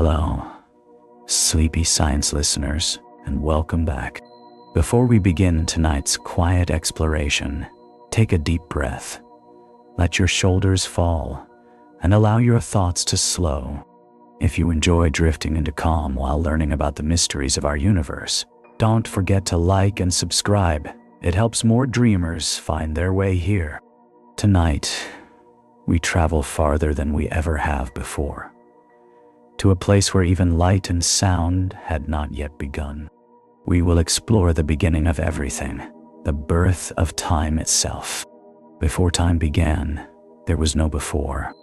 Hello, sleepy science listeners, and welcome back. Before we begin tonight's quiet exploration, take a deep breath. Let your shoulders fall and allow your thoughts to slow. If you enjoy drifting into calm while learning about the mysteries of our universe, don't forget to like and subscribe. It helps more dreamers find their way here. Tonight, we travel farther than we ever have before, to a place where even light and sound had not yet begun. We will explore the beginning of everything, the birth of time itself. Before time began, there was no before.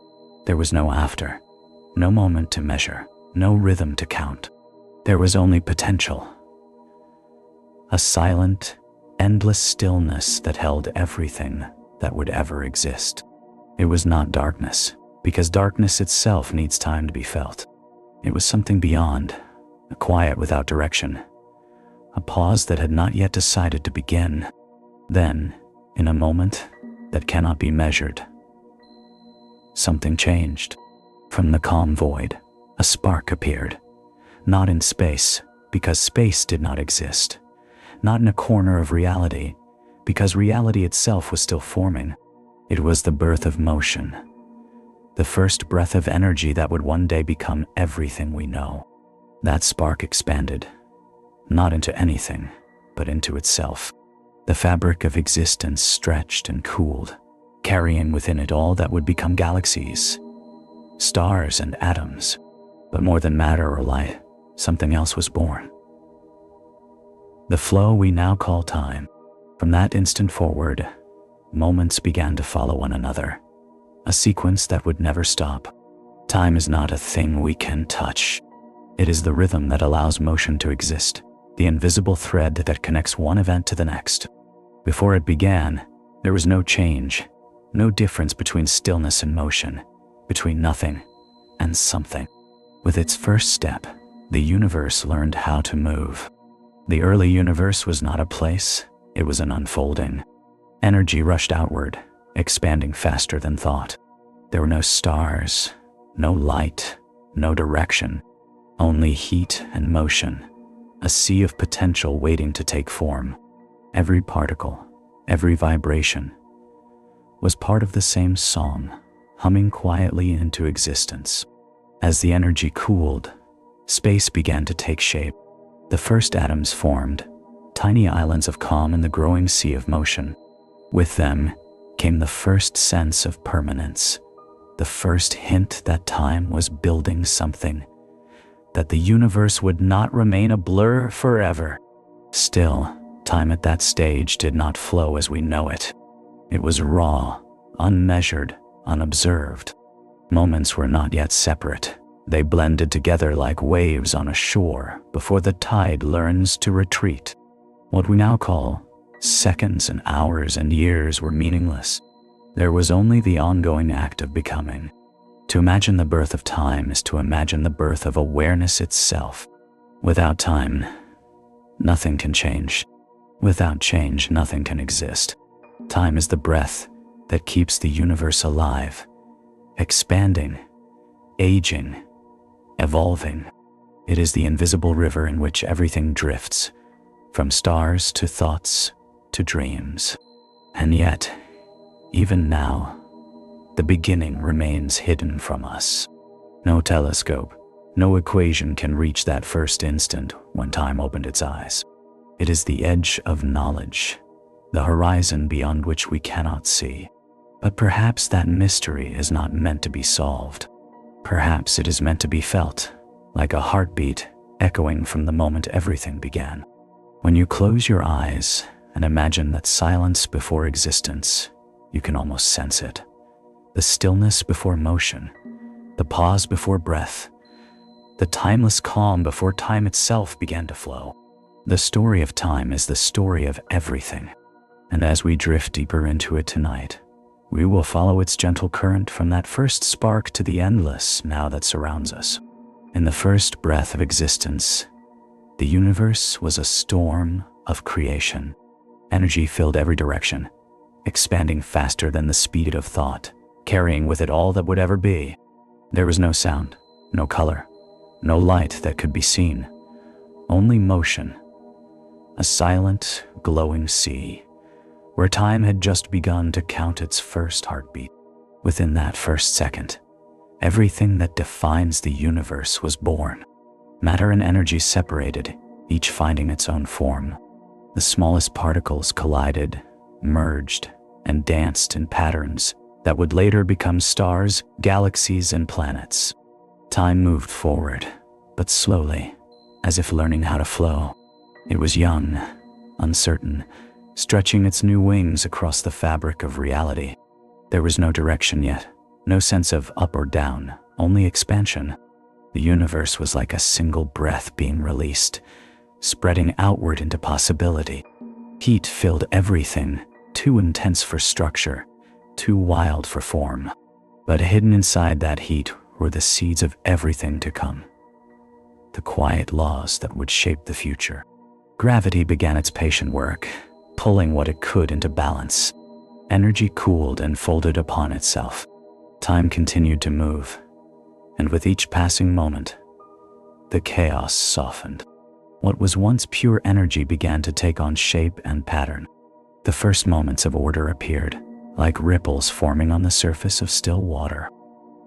There was no after, no moment to measure, no rhythm to count. There was only potential. A silent, endless stillness that held everything that would ever exist. It was not darkness, because darkness itself needs time to be felt. It was something beyond, a quiet without direction, a pause that had not yet decided to begin. Then, in a moment that cannot be measured, something changed. From the calm void, a spark appeared. Not in space, because space did not exist. Not in a corner of reality, because reality itself was still forming. It was the birth of motion. The first breath of energy that would one day become everything we know. That spark expanded, not into anything, but into itself. The fabric of existence stretched and cooled, carrying within it all that would become galaxies, stars and atoms. But more than matter or light, something else was born. The flow we now call time. From that instant forward, moments began to follow one another, a sequence that would never stop. Time is not a thing we can touch. It is the rhythm that allows motion to exist, the invisible thread that connects one event to the next. Before it began, there was no change, no difference between stillness and motion, between nothing and something. With its first step, the universe learned how to move. The early universe was not a place, it was an unfolding. Energy rushed outward, expanding faster than thought. There were no stars, no light, no direction, only heat and motion, a sea of potential waiting to take form. Every particle, every vibration, was part of the same song, humming quietly into existence. As the energy cooled, space began to take shape. The first atoms formed, tiny islands of calm in the growing sea of motion. With them came the first sense of permanence, the first hint that time was building something, that the universe would not remain a blur forever. Still, time at that stage did not flow as we know it. It was raw, unmeasured, unobserved. Moments were not yet separate. They blended together like waves on a shore before the tide learns to retreat. What we now call seconds and hours and years were meaningless. There was only the ongoing act of becoming. To imagine the birth of time is to imagine the birth of awareness itself. Without time, nothing can change. Without change, nothing can exist. Time is the breath that keeps the universe alive, expanding, aging, evolving. It is the invisible river in which everything drifts, from stars to thoughts to dreams. And yet, even now, the beginning remains hidden from us. No telescope, no equation can reach that first instant when time opened its eyes. It is the edge of knowledge, the horizon beyond which we cannot see. But perhaps that mystery is not meant to be solved. Perhaps it is meant to be felt, like a heartbeat echoing from the moment everything began. When you close your eyes and imagine that silence before existence, you can almost sense it. The stillness before motion, the pause before breath, the timeless calm before time itself began to flow. The story of time is the story of everything. And as we drift deeper into it tonight, we will follow its gentle current from that first spark to the endless now that surrounds us. In the first breath of existence, the universe was a storm of creation. Energy filled every direction, expanding faster than the speed of thought, carrying with it all that would ever be. There was no sound, no color, No light that could be seen, only motion. A silent, glowing sea, where time had just begun to count its first heartbeat. Within that first second, everything that defines the universe was born. Matter and energy separated, each finding its own form. The smallest particles collided, merged, and danced in patterns that would later become stars, galaxies, and planets. Time moved forward, but slowly, as if learning how to flow. It was young, uncertain, stretching its new wings across the fabric of reality. There was no direction yet, no sense of up or down, only expansion. The universe was like a single breath being released, spreading outward into possibility. Heat filled everything, too intense for structure, too wild for form. But hidden inside that heat were the seeds of everything to come. The quiet laws that would shape the future. Gravity began its patient work, pulling what it could into balance. Energy cooled and folded upon itself. Time continued to move, and with each passing moment, the chaos softened. What was once pure energy began to take on shape and pattern. The first moments of order appeared, like ripples forming on the surface of still water.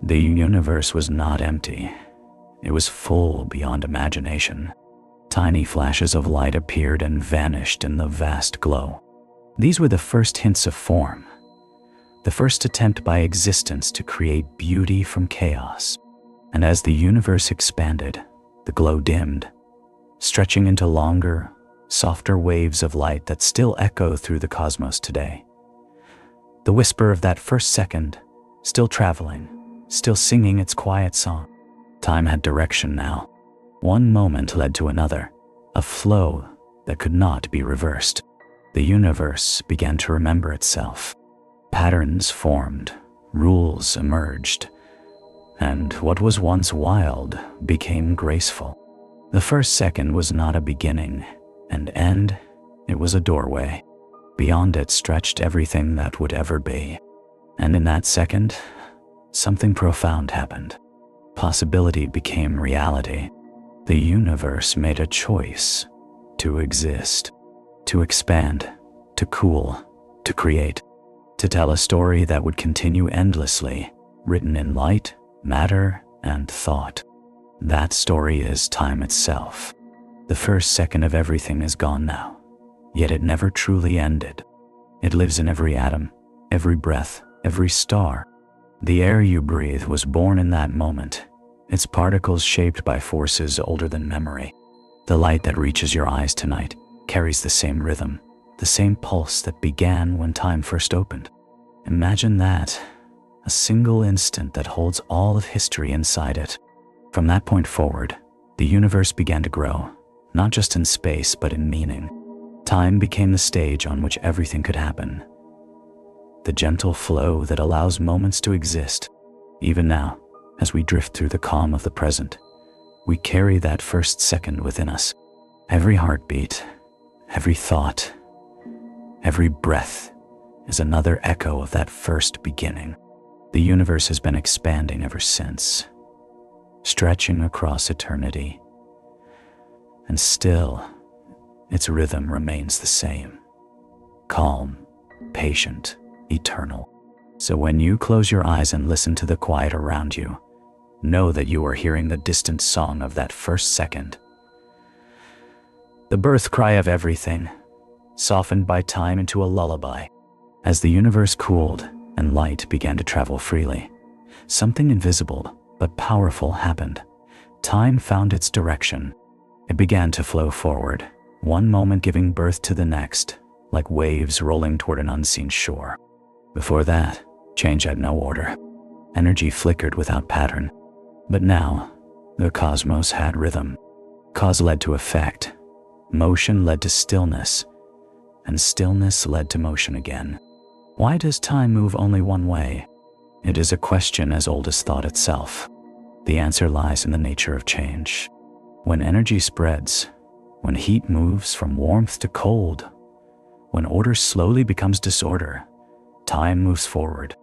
The universe was not empty. It was full beyond imagination. Tiny flashes of light appeared and vanished in the vast glow. These were the first hints of form, the first attempt by existence to create beauty from chaos. And as the universe expanded, the glow dimmed, stretching into longer, softer waves of light that still echo through the cosmos today. The whisper of that first second, still traveling, still singing its quiet song. Time had direction now. One moment led to another, a flow that could not be reversed. The universe began to remember itself. Patterns formed, rules emerged, and what was once wild became graceful. The first second was not a beginning, and end, it was a doorway. Beyond it stretched everything that would ever be. And in that second, something profound happened. Possibility became reality. The universe made a choice to exist, to expand, to cool, to create, to tell a story that would continue endlessly, written in light, matter, and thought. That story is time itself. The first second of everything is gone now, yet it never truly ended. It lives in every atom, every breath, every star. The air you breathe was born in that moment, its particles shaped by forces older than memory. The light that reaches your eyes tonight carries the same rhythm, the same pulse that began when time first opened. Imagine that, a single instant that holds all of history inside it. From that point forward, the universe began to grow, not just in space but in meaning. Time became the stage on which everything could happen. The gentle flow that allows moments to exist. Even now, as we drift through the calm of the present, we carry that first second within us. Every heartbeat, every thought, every breath is another echo of that first beginning. The universe has been expanding ever since, stretching across eternity, and still, its rhythm remains the same. Calm, patient, eternal. So when you close your eyes and listen to the quiet around you, know that you are hearing the distant song of that first second. The birth cry of everything, softened by time into a lullaby. As the universe cooled and light began to travel freely, something invisible but powerful happened. Time found its direction. It began to flow forward, one moment giving birth to the next, like waves rolling toward an unseen shore. Before that, change had no order. Energy flickered without pattern. But now, the cosmos had rhythm. Cause led to effect. Motion led to stillness. And stillness led to motion again. Why does time move only one way? It is a question as old as thought itself. The answer lies in the nature of change. When energy spreads, when heat moves from warmth to cold, when order slowly becomes disorder, time moves forward.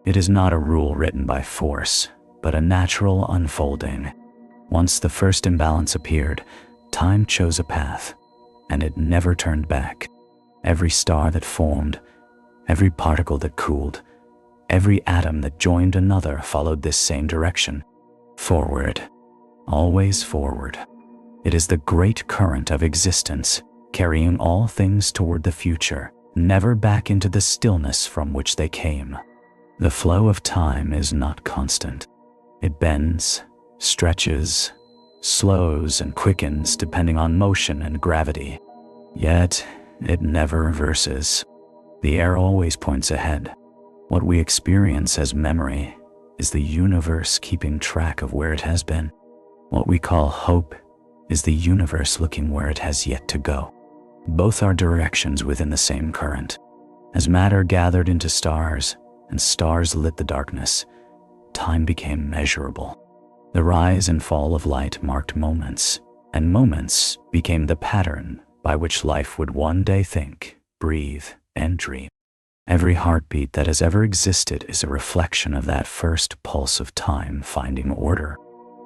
It is not a rule written by force, but a natural unfolding. Once the first imbalance appeared, time chose a path, and it never turned back. Every star that formed, every particle that cooled, every atom that joined another followed this same direction. Forward. Always forward. It is the great current of existence, carrying all things toward the future, never back into the stillness from which they came. The flow of time is not constant. It bends, stretches, slows, and quickens depending on motion and gravity. Yet, it never reverses. The arrow always points ahead. What we experience as memory is the universe keeping track of where it has been. What we call hope is the universe looking where it has yet to go. Both are directions within the same current. As matter gathered into stars and stars lit the darkness, time became measurable. The rise and fall of light marked moments, and moments became the pattern by which life would one day think, breathe, and dream. Every heartbeat that has ever existed is a reflection of that first pulse of time finding order.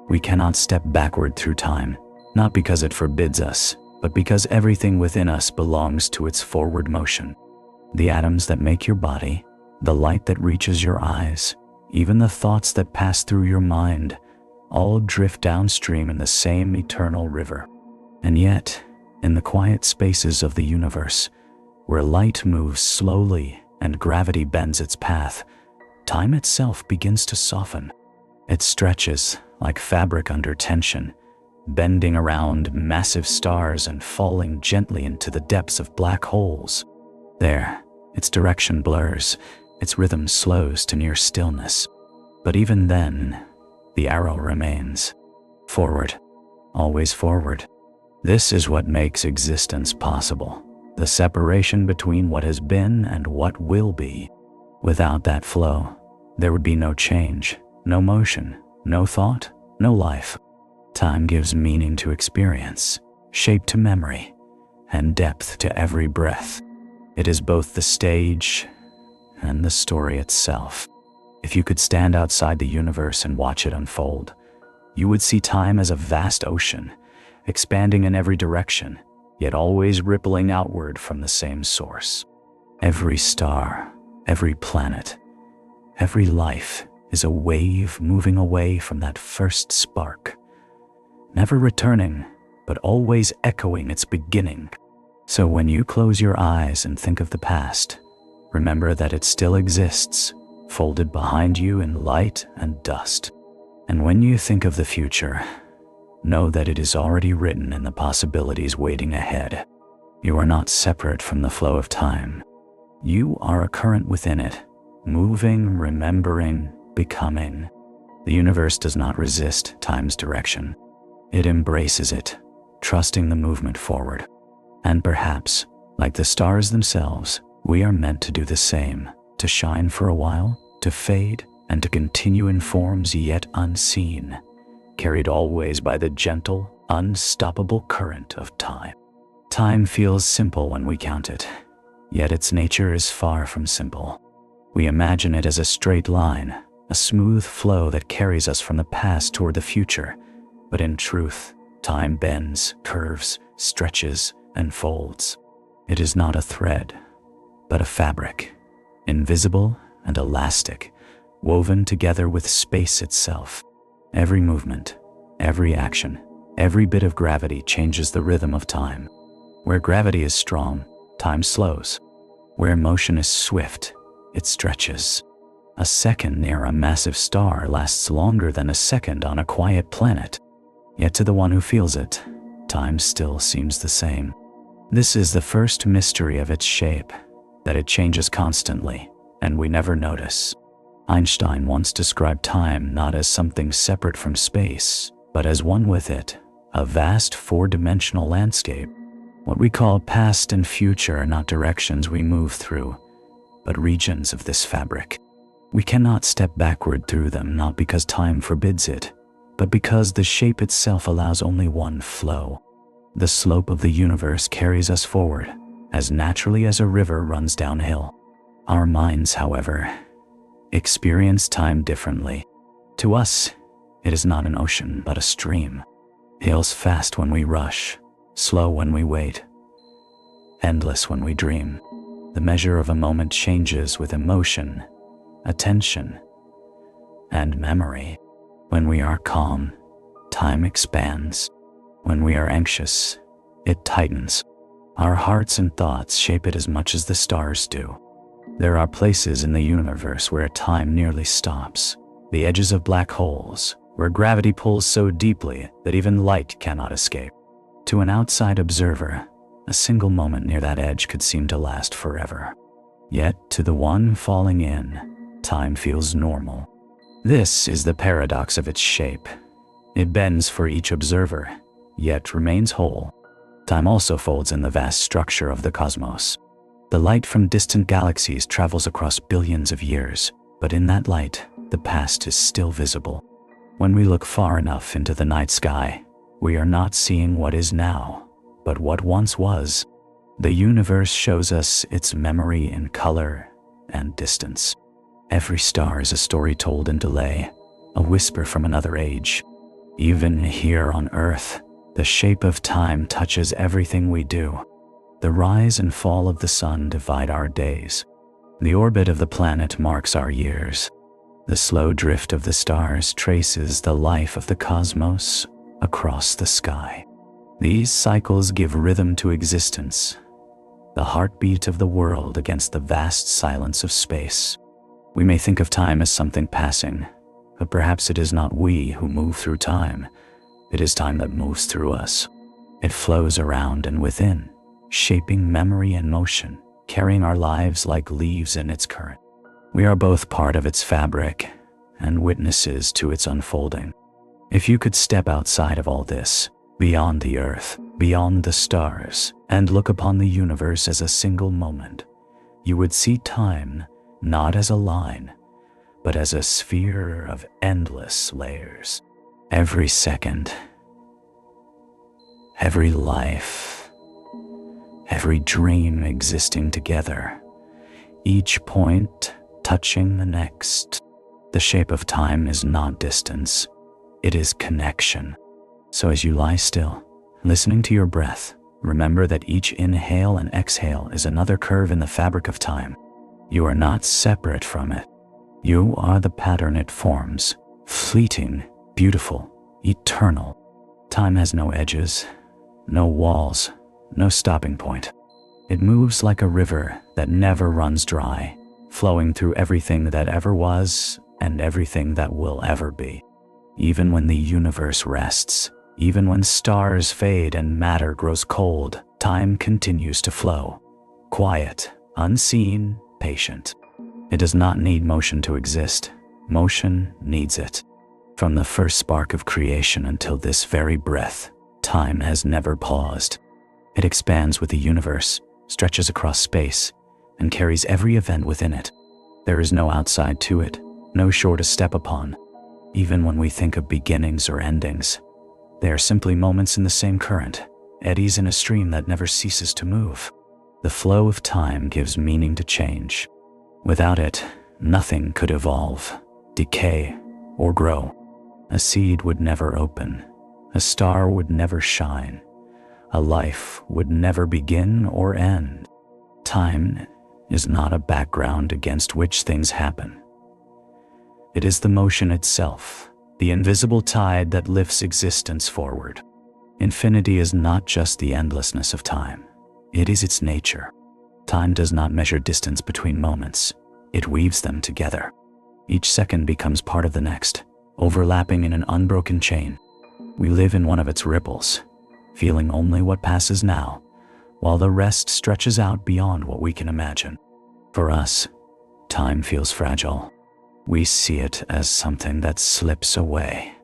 We cannot step backward through time, not because it forbids us, but because everything within us belongs to its forward motion. The atoms that make your body, the light that reaches your eyes, even the thoughts that pass through your mind, all drift downstream in the same eternal river. And yet, in the quiet spaces of the universe, where light moves slowly and gravity bends its path, time itself begins to soften. It stretches like fabric under tension, bending around massive stars and falling gently into the depths of black holes. There, its direction blurs, its rhythm slows to near stillness. But even then, the arrow remains. Forward, always forward. This is what makes existence possible, the separation between what has been and what will be. Without that flow, there would be no change, no motion, no thought, no life. Time gives meaning to experience, shape to memory, and depth to every breath. It is both the stage and the story itself. If you could stand outside the universe and watch it unfold, you would see time as a vast ocean, expanding in every direction, yet always rippling outward from the same source. Every star, every planet, every life is a wave moving away from that first spark, never returning, but always echoing its beginning. So when you close your eyes and think of the past, remember that it still exists, folded behind you in light and dust. And when you think of the future, know that it is already written in the possibilities waiting ahead. You are not separate from the flow of time. You are a current within it, moving, remembering, becoming. The universe does not resist time's direction. It embraces it, trusting the movement forward. And perhaps, like the stars themselves, we are meant to do the same, to shine for a while, to fade, and to continue in forms yet unseen, carried always by the gentle, unstoppable current of time. Time feels simple when we count it, yet its nature is far from simple. We imagine it as a straight line, a smooth flow that carries us from the past toward the future, but in truth, time bends, curves, stretches, and folds. It is not a thread, but a fabric, invisible and elastic, woven together with space itself. Every movement, every action, every bit of gravity changes the rhythm of time. Where gravity is strong, time slows. Where motion is swift, it stretches. A second near a massive star lasts longer than a second on a quiet planet. Yet to the one who feels it, time still seems the same. This is the first mystery of its shape, that it changes constantly, and we never notice. Einstein once described time not as something separate from space, but as one with it, a vast four-dimensional landscape. What we call past and future are not directions we move through, but regions of this fabric. We cannot step backward through them, not because time forbids it, but because the shape itself allows only one flow. The slope of the universe carries us forward, as naturally as a river runs downhill. Our minds, however, experience time differently. To us, It is not an ocean, but a stream. Heals fast when we rush, slow when we wait, endless when we dream. The measure of a moment changes with emotion, attention, and memory. When we are calm, time expands. When we are anxious, it tightens. Our hearts and thoughts shape it as much as the stars do. There are places in the universe where time nearly stops. The edges of black holes, where gravity pulls so deeply that even light cannot escape. To an outside observer, a single moment near that edge could seem to last forever. Yet, to the one falling in, time feels normal. This is the paradox of its shape. It bends for each observer, yet remains whole. Time also folds in the vast structure of the cosmos. The light from distant galaxies travels across billions of years, but in that light, the past is still visible. When we look far enough into the night sky, we are not seeing what is now, but what once was. The universe shows us its memory in color and distance. Every star is a story told in delay, a whisper from another age. Even here on Earth, the shape of time touches everything we do. The rise and fall of the sun divide our days. The orbit of the planet marks our years. The slow drift of the stars traces the life of the cosmos across the sky. These cycles give rhythm to existence, the heartbeat of the world against the vast silence of space. We may think of time as something passing, but perhaps it is not we who move through time. It is time that moves through us. It flows around and within, shaping memory and motion, carrying our lives like leaves in its current. We are both part of its fabric and witnesses to its unfolding. If you could step outside of all this, beyond the earth, beyond the stars, and look upon the universe as a single moment, you would see time not as a line, but as a sphere of endless layers. Every second, every life, every dream existing together, each point touching the next. The shape of time is not distance, it is connection. So as you lie still, listening to your breath, remember that each inhale and exhale is another curve in the fabric of time. You are not separate from it. You are the pattern it forms, fleeting, beautiful, eternal. Time has no edges, no walls, no stopping point. It moves like a river that never runs dry, flowing through everything that ever was and everything that will ever be. Even when the universe rests, even when stars fade and matter grows cold, time continues to flow. Quiet, unseen, patient. It does not need motion to exist. Motion needs it. From the first spark of creation until this very breath, time has never paused. It expands with the universe, stretches across space, and carries every event within it. There is no outside to it, no shore to step upon. Even when we think of beginnings or endings, they are simply moments in the same current, eddies in a stream that never ceases to move. The flow of time gives meaning to change. Without it, nothing could evolve, decay, or grow. A seed would never open, a star would never shine, a life would never begin or end. Time is not a background against which things happen. It is the motion itself, the invisible tide that lifts existence forward. Infinity is not just the endlessness of time, it is its nature. Time does not measure distance between moments, it weaves them together. Each second becomes part of the next, overlapping in an unbroken chain. We live in one of its ripples, feeling only what passes now, while the rest stretches out beyond what we can imagine. For us, time feels fragile. We see it as something that slips away,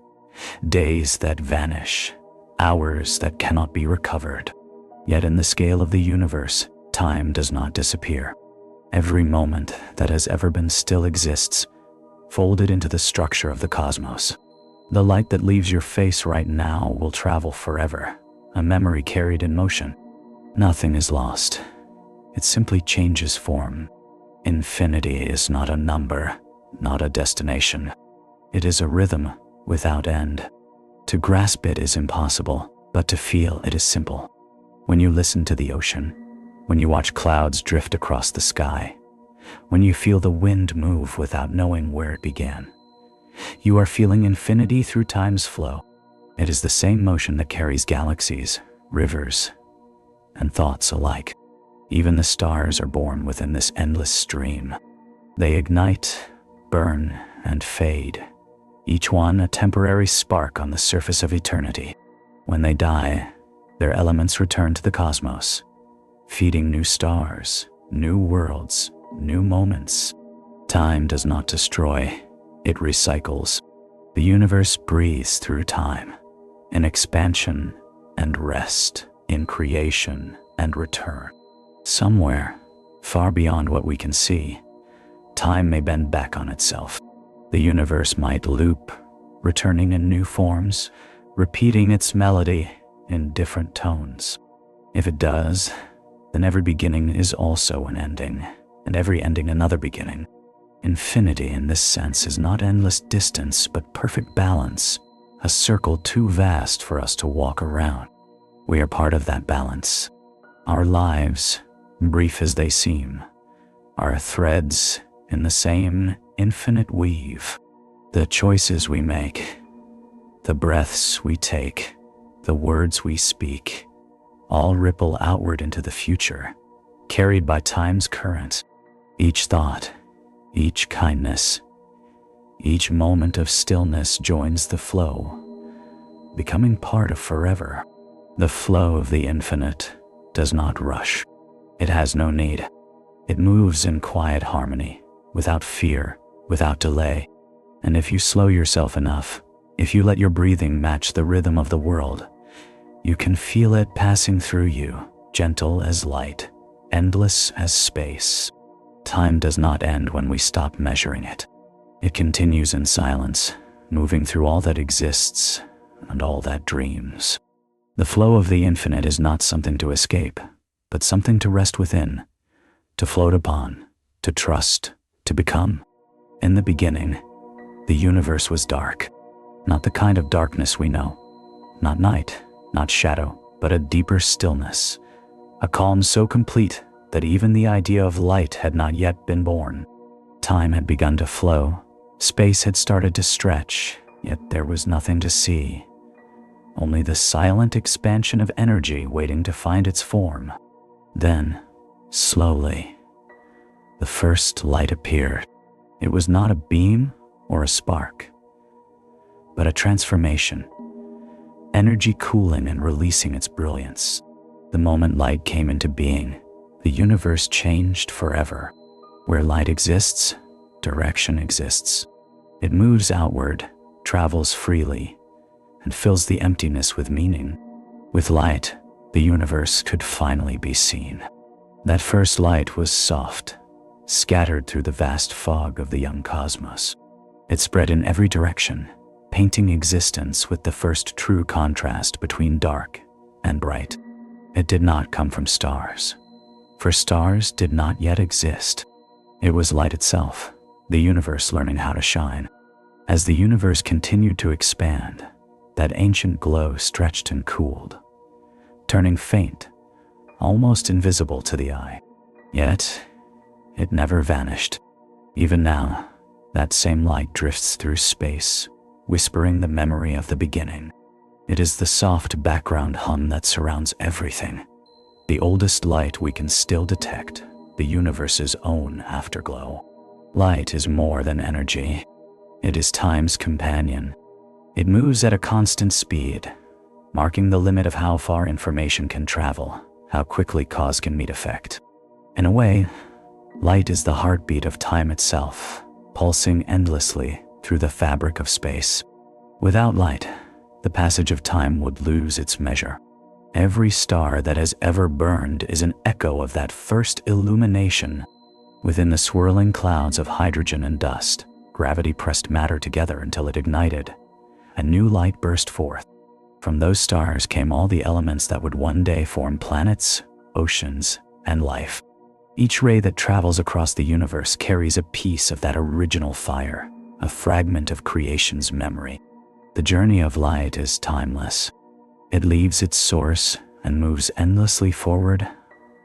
days that vanish, hours that cannot be recovered. Yet in the scale of the universe, time does not disappear. Every moment that has ever been still exists, folded into the structure of the cosmos. The light that leaves your face right now will travel forever, a memory carried in motion. Nothing is lost. It simply changes form. Infinity is not a number, not a destination. It is a rhythm without end. To grasp it is impossible, but to feel it is simple. When you listen to the ocean, when you watch clouds drift across the sky, when you feel the wind move without knowing where it began, you are feeling infinity through time's flow. It is the same motion that carries galaxies, rivers, and thoughts alike. Even the stars are born within this endless stream. They ignite, burn, and fade, each one a temporary spark on the surface of eternity. When they die, their elements return to the cosmos, feeding new stars, new worlds, new moments. Time does not destroy, it recycles. The universe breathes through time, in expansion and rest, in creation and return. Somewhere, far beyond what we can see, time may bend back on itself. The universe might loop, returning in new forms, repeating its melody in different tones. If it does, then every beginning is also an ending, and every ending another beginning. Infinity in this sense is not endless distance, but perfect balance, a circle too vast for us to walk around. We are part of that balance. Our lives, brief as they seem, are threads in the same infinite weave. The choices we make, the breaths we take, the words we speak, all ripple outward into the future, carried by time's current. Each thought, each kindness, each moment of stillness joins the flow, becoming part of forever. The flow of the infinite does not rush. It has no need. It moves in quiet harmony, without fear, without delay. And if you slow yourself enough, if you let your breathing match the rhythm of the world, you can feel it passing through you, gentle as light, endless as space. Time does not end when we stop measuring it. It continues in silence, moving through all that exists and all that dreams. The flow of the infinite is not something to escape, but something to rest within, to float upon, to trust, to become. In the beginning, the universe was dark, not the kind of darkness we know, not night, not shadow, but a deeper stillness, a calm so complete that even the idea of light had not yet been born. Time had begun to flow, space had started to stretch, yet there was nothing to see, only the silent expansion of energy waiting to find its form. Then, slowly, the first light appeared. It was not a beam or a spark, but a transformation, energy cooling and releasing its brilliance. The moment light came into being, the universe changed forever. Where light exists, direction exists. It moves outward, travels freely, and fills the emptiness with meaning. With light, the universe could finally be seen. That first light was soft, scattered through the vast fog of the young cosmos. It spread in every direction, painting existence with the first true contrast between dark and bright. It did not come from stars, for stars did not yet exist. It was light itself, the universe learning how to shine. As the universe continued to expand, that ancient glow stretched and cooled, turning faint, almost invisible to the eye. Yet, it never vanished. Even now, that same light drifts through space, whispering the memory of the beginning. It is the soft background hum that surrounds everything. The oldest light we can still detect, the universe's own afterglow. Light is more than energy. It is time's companion. It moves at a constant speed, marking the limit of how far information can travel, how quickly cause can meet effect. In a way, light is the heartbeat of time itself, pulsing endlessly through the fabric of space. Without light, the passage of time would lose its measure. Every star that has ever burned is an echo of that first illumination. Within the swirling clouds of hydrogen and dust, gravity pressed matter together until it ignited. A new light burst forth. From those stars came all the elements that would one day form planets, oceans, and life. Each ray that travels across the universe carries a piece of that original fire, a fragment of creation's memory. The journey of light is timeless. It leaves its source and moves endlessly forward,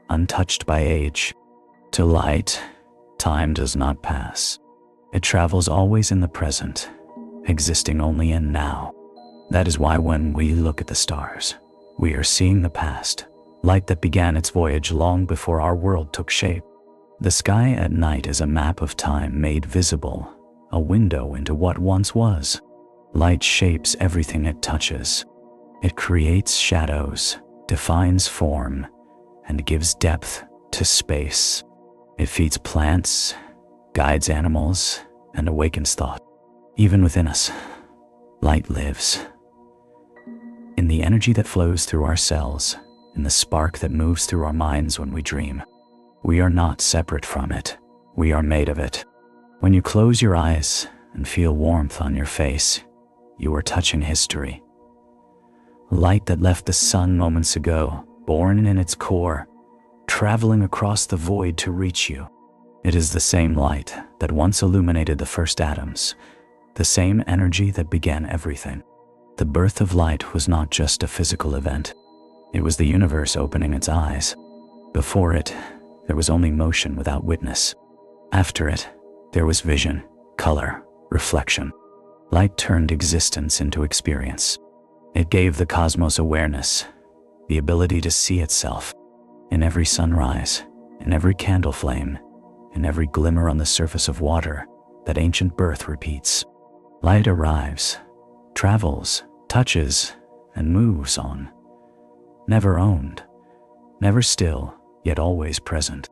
untouched by age. To light, time does not pass. It travels always in the present, existing only in now. That is why when we look at the stars, we are seeing the past, light that began its voyage long before our world took shape. The sky at night is a map of time made visible, a window into what once was. Light shapes everything it touches. It creates shadows, defines form, and gives depth to space. It feeds plants, guides animals, and awakens thought. Even within us, light lives. In the energy that flows through our cells, in the spark that moves through our minds when we dream. We are not separate from it. We are made of it. When you close your eyes and feel warmth on your face, you are touching history. Light that left the sun moments ago, born in its core, traveling across the void to reach you. It is the same light that once illuminated the first atoms, the same energy that began everything. The birth of light was not just a physical event. It was the universe opening its eyes. Before it, there was only motion without witness. After it, there was vision, color, reflection. Light turned existence into experience. It gave the cosmos awareness, the ability to see itself. In every sunrise, in every candle flame, in every glimmer on the surface of water, that ancient birth repeats. Light arrives, travels, touches, and moves on. Never owned, never still, yet always present.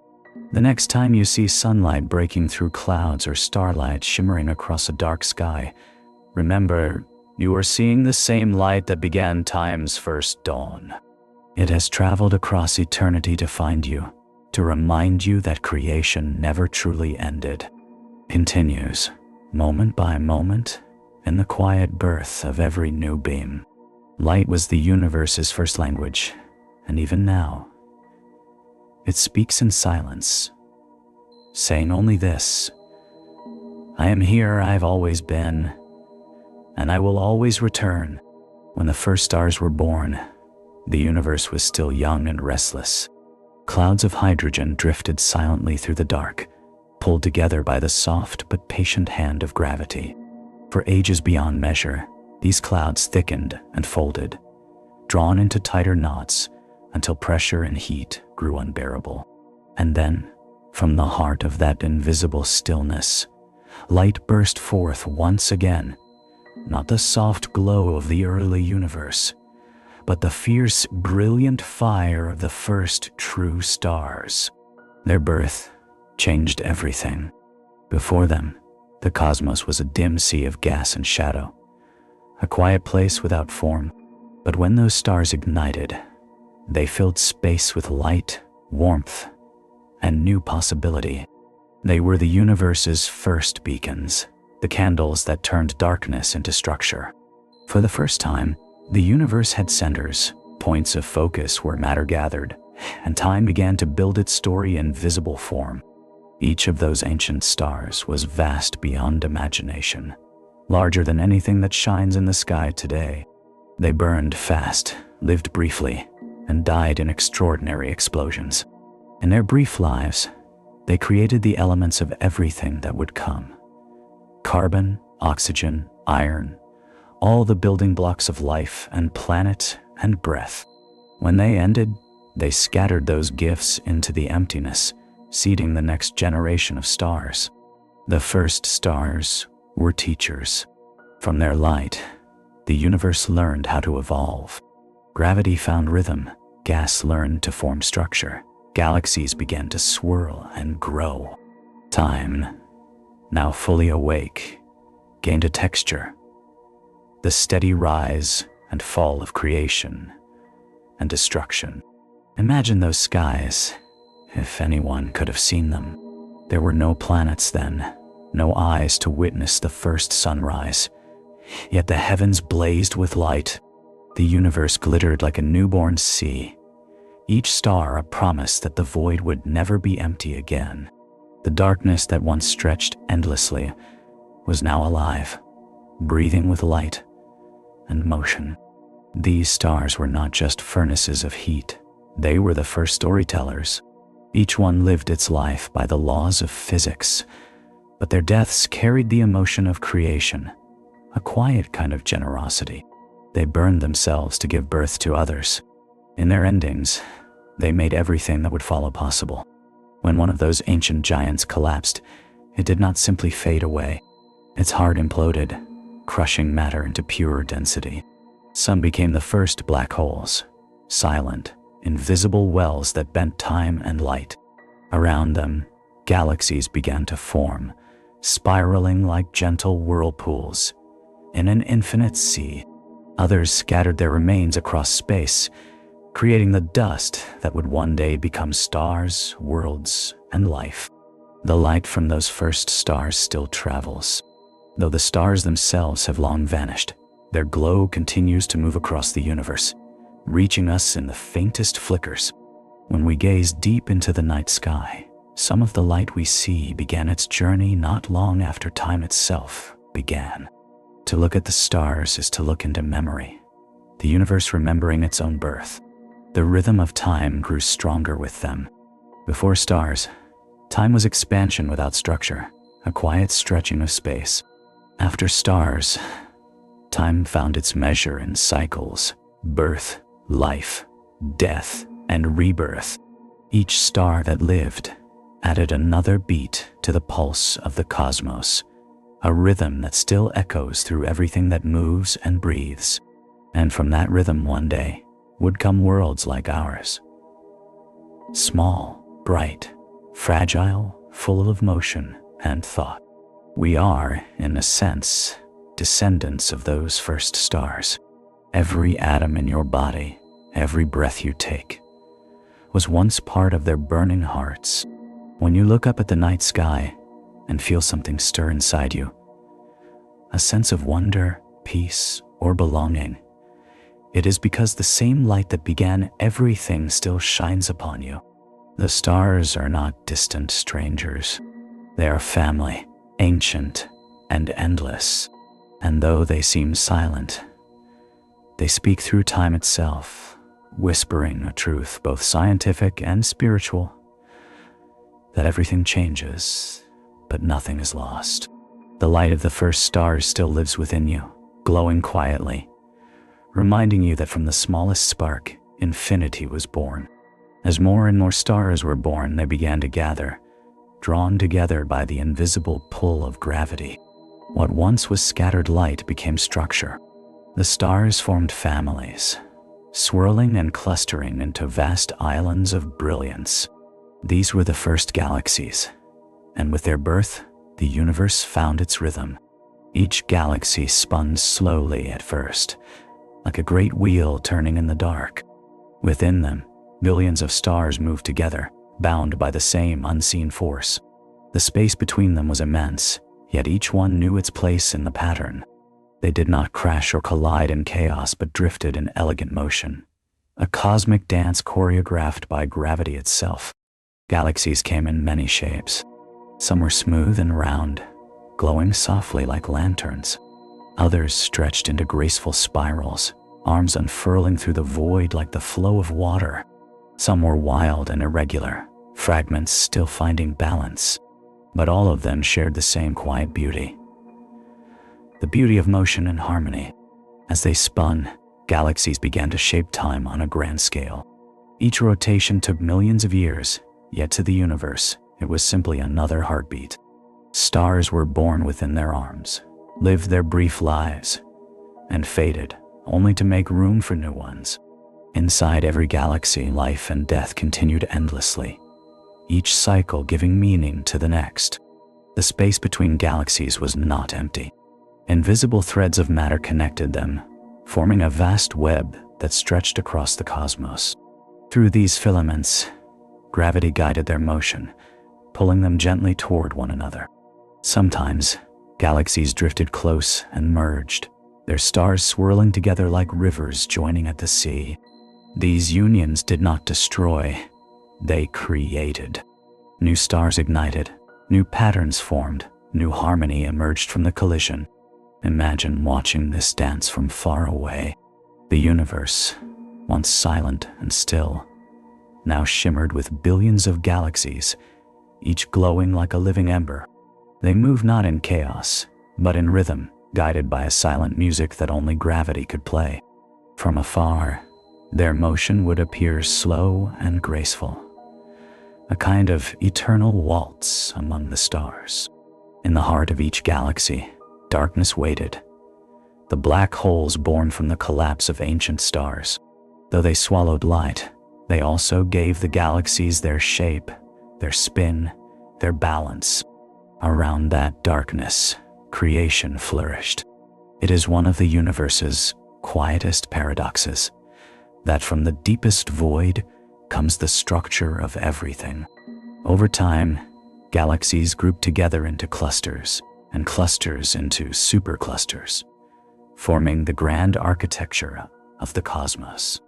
The next time you see sunlight breaking through clouds or starlight shimmering across a dark sky, remember, you are seeing the same light that began time's first dawn. It has traveled across eternity to find you, to remind you that creation never truly ended. Continues, moment by moment, in the quiet birth of every new beam. Light was the universe's first language, and even now, it speaks in silence, saying only this: I am here, I've always been, and I will always return. When the first stars were born, the universe was still young and restless. Clouds of hydrogen drifted silently through the dark, pulled together by the soft but patient hand of gravity. For ages beyond measure, these clouds thickened and folded, drawn into tighter knots until pressure and heat grew unbearable. And then, from the heart of that invisible stillness, light burst forth once again, not the soft glow of the early universe, but the fierce, brilliant fire of the first true stars. Their birth changed everything. Before them, the cosmos was a dim sea of gas and shadow, a quiet place without form. But when those stars ignited, they filled space with light, warmth, and new possibility. They were the universe's first beacons, the candles that turned darkness into structure. For the first time, the universe had centers, points of focus where matter gathered, and time began to build its story in visible form. Each of those ancient stars was vast beyond imagination, larger than anything that shines in the sky today. They burned fast, lived briefly, and died in extraordinary explosions. In their brief lives, they created the elements of everything that would come. Carbon, oxygen, iron, all the building blocks of life and planet and breath. When they ended, they scattered those gifts into the emptiness, seeding the next generation of stars. The first stars were teachers. From their light, the universe learned how to evolve. Gravity found rhythm, gas learned to form structure, galaxies began to swirl and grow. Time, now fully awake, gained a texture. The steady rise and fall of creation and destruction. Imagine those skies, if anyone could have seen them. There were no planets then, no eyes to witness the first sunrise. Yet the heavens blazed with light. The universe glittered like a newborn sea, each star a promise that the void would never be empty again. The darkness that once stretched endlessly was now alive, breathing with light, and motion. These stars were not just furnaces of heat. They were the first storytellers. Each one lived its life by the laws of physics, but their deaths carried the emotion of creation, a quiet kind of generosity. They burned themselves to give birth to others. In their endings, they made everything that would follow possible. When one of those ancient giants collapsed, it did not simply fade away. Its heart imploded, crushing matter into pure density. Some became the first black holes, silent, invisible wells that bent time and light. Around them, galaxies began to form, spiraling like gentle whirlpools in an infinite sea. Others scattered their remains across space, creating the dust that would one day become stars, worlds, and life. The light from those first stars still travels. Though the stars themselves have long vanished, their glow continues to move across the universe, reaching us in the faintest flickers. When we gaze deep into the night sky, some of the light we see began its journey not long after time itself began. To look at the stars is to look into memory, the universe remembering its own birth. The rhythm of time grew stronger with them. Before stars, time was expansion without structure, a quiet stretching of space. After stars, time found its measure in cycles: birth, life, death, and rebirth. Each star that lived added another beat to the pulse of the cosmos, a rhythm that still echoes through everything that moves and breathes. And from that rhythm one day would come worlds like ours. Small, bright, fragile, full of motion and thought. We are, in a sense, descendants of those first stars. Every atom in your body, every breath you take, was once part of their burning hearts. When you look up at the night sky and feel something stir inside you, a sense of wonder, peace, or belonging, it is because the same light that began everything still shines upon you. The stars are not distant strangers. They are family, ancient and endless. And though they seem silent, they speak through time itself, whispering a truth both scientific and spiritual, that everything changes, but nothing is lost. The light of the first stars still lives within you, glowing quietly, reminding you that from the smallest spark, infinity was born. As more and more stars were born, they began to gather, drawn together by the invisible pull of gravity. What once was scattered light became structure. The stars formed families, swirling and clustering into vast islands of brilliance. These were the first galaxies, and with their birth, the universe found its rhythm. Each galaxy spun slowly at first, like a great wheel turning in the dark. Within them, billions of stars moved together, bound by the same unseen force. The space between them was immense, yet each one knew its place in the pattern. They did not crash or collide in chaos, but drifted in elegant motion, a cosmic dance choreographed by gravity itself. Galaxies came in many shapes. Some were smooth and round, glowing softly like lanterns. Others stretched into graceful spirals, arms unfurling through the void like the flow of water. Some were wild and irregular, fragments still finding balance. But all of them shared the same quiet beauty. The beauty of motion and harmony. As they spun, galaxies began to shape time on a grand scale. Each rotation took millions of years, yet to the universe, it was simply another heartbeat. Stars were born within their arms, lived their brief lives, and faded, only to make room for new ones. Inside every galaxy, life and death continued endlessly, each cycle giving meaning to the next. The space between galaxies was not empty. Invisible threads of matter connected them, forming a vast web that stretched across the cosmos. Through these filaments, gravity guided their motion, pulling them gently toward one another. Sometimes, galaxies drifted close and merged, their stars swirling together like rivers joining at the sea. These unions did not destroy, they created. New stars ignited, new patterns formed, new harmony emerged from the collision. Imagine watching this dance from far away. The universe, once silent and still, now shimmered with billions of galaxies, each glowing like a living ember. They move not in chaos, but in rhythm, guided by a silent music that only gravity could play. From afar, their motion would appear slow and graceful, a kind of eternal waltz among the stars. In the heart of each galaxy, darkness waited, the black holes born from the collapse of ancient stars. Though they swallowed light, they also gave the galaxies their shape, their spin, their balance. Around that darkness, creation flourished. It is one of the universe's quietest paradoxes, that from the deepest void comes the structure of everything. Over time, galaxies grouped together into clusters, and clusters into superclusters, forming the grand architecture of the cosmos.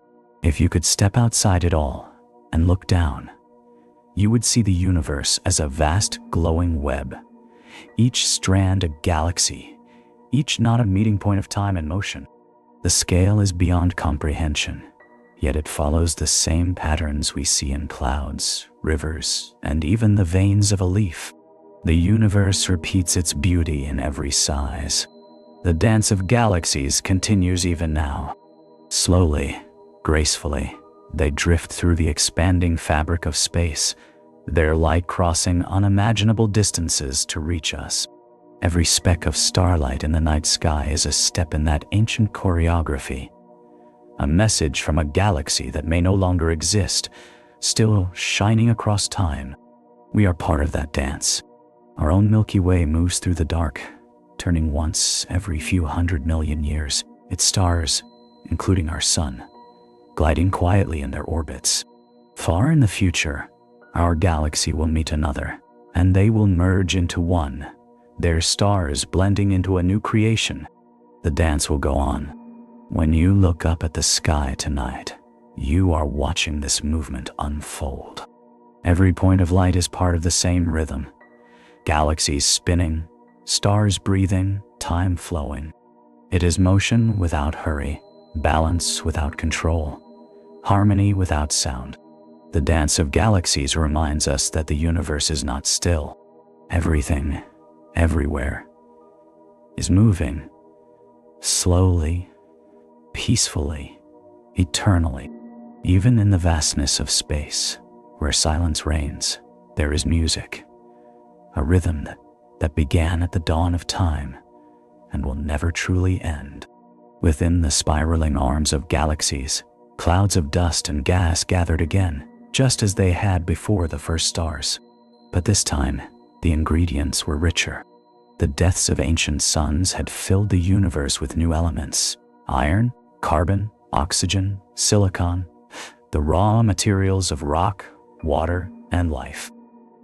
If you could step outside it all and look down, you would see the universe as a vast glowing web, each strand a galaxy, each not a meeting point of time and motion. The scale is beyond comprehension, yet it follows the same patterns we see in clouds, rivers, and even the veins of a leaf. The universe repeats its beauty in every size. The dance of galaxies continues even now. Slowly, gracefully, they drift through the expanding fabric of space, their light crossing unimaginable distances to reach us. Every speck of starlight in the night sky is a step in that ancient choreography, a message from a galaxy that may no longer exist, still shining across time. We are part of that dance. Our own Milky Way moves through the dark, turning once every few 100 million years, its stars, including our sun, gliding quietly in their orbits. Far in the future, our galaxy will meet another, and they will merge into one, their stars blending into a new creation. The dance will go on. When you look up at the sky tonight, you are watching this movement unfold. Every point of light is part of the same rhythm. Galaxies spinning, stars breathing, time flowing. It is motion without hurry, balance without control, harmony without sound. The dance of galaxies reminds us that the universe is not still. Everything, everywhere, is moving, slowly, peacefully, eternally. Even in the vastness of space, where silence reigns, there is music, a rhythm that began at the dawn of time and will never truly end. Within the spiraling arms of galaxies, clouds of dust and gas gathered again, just as they had before the first stars. But this time, the ingredients were richer. The deaths of ancient suns had filled the universe with new elements: iron, carbon, oxygen, silicon, the raw materials of rock, water, and life.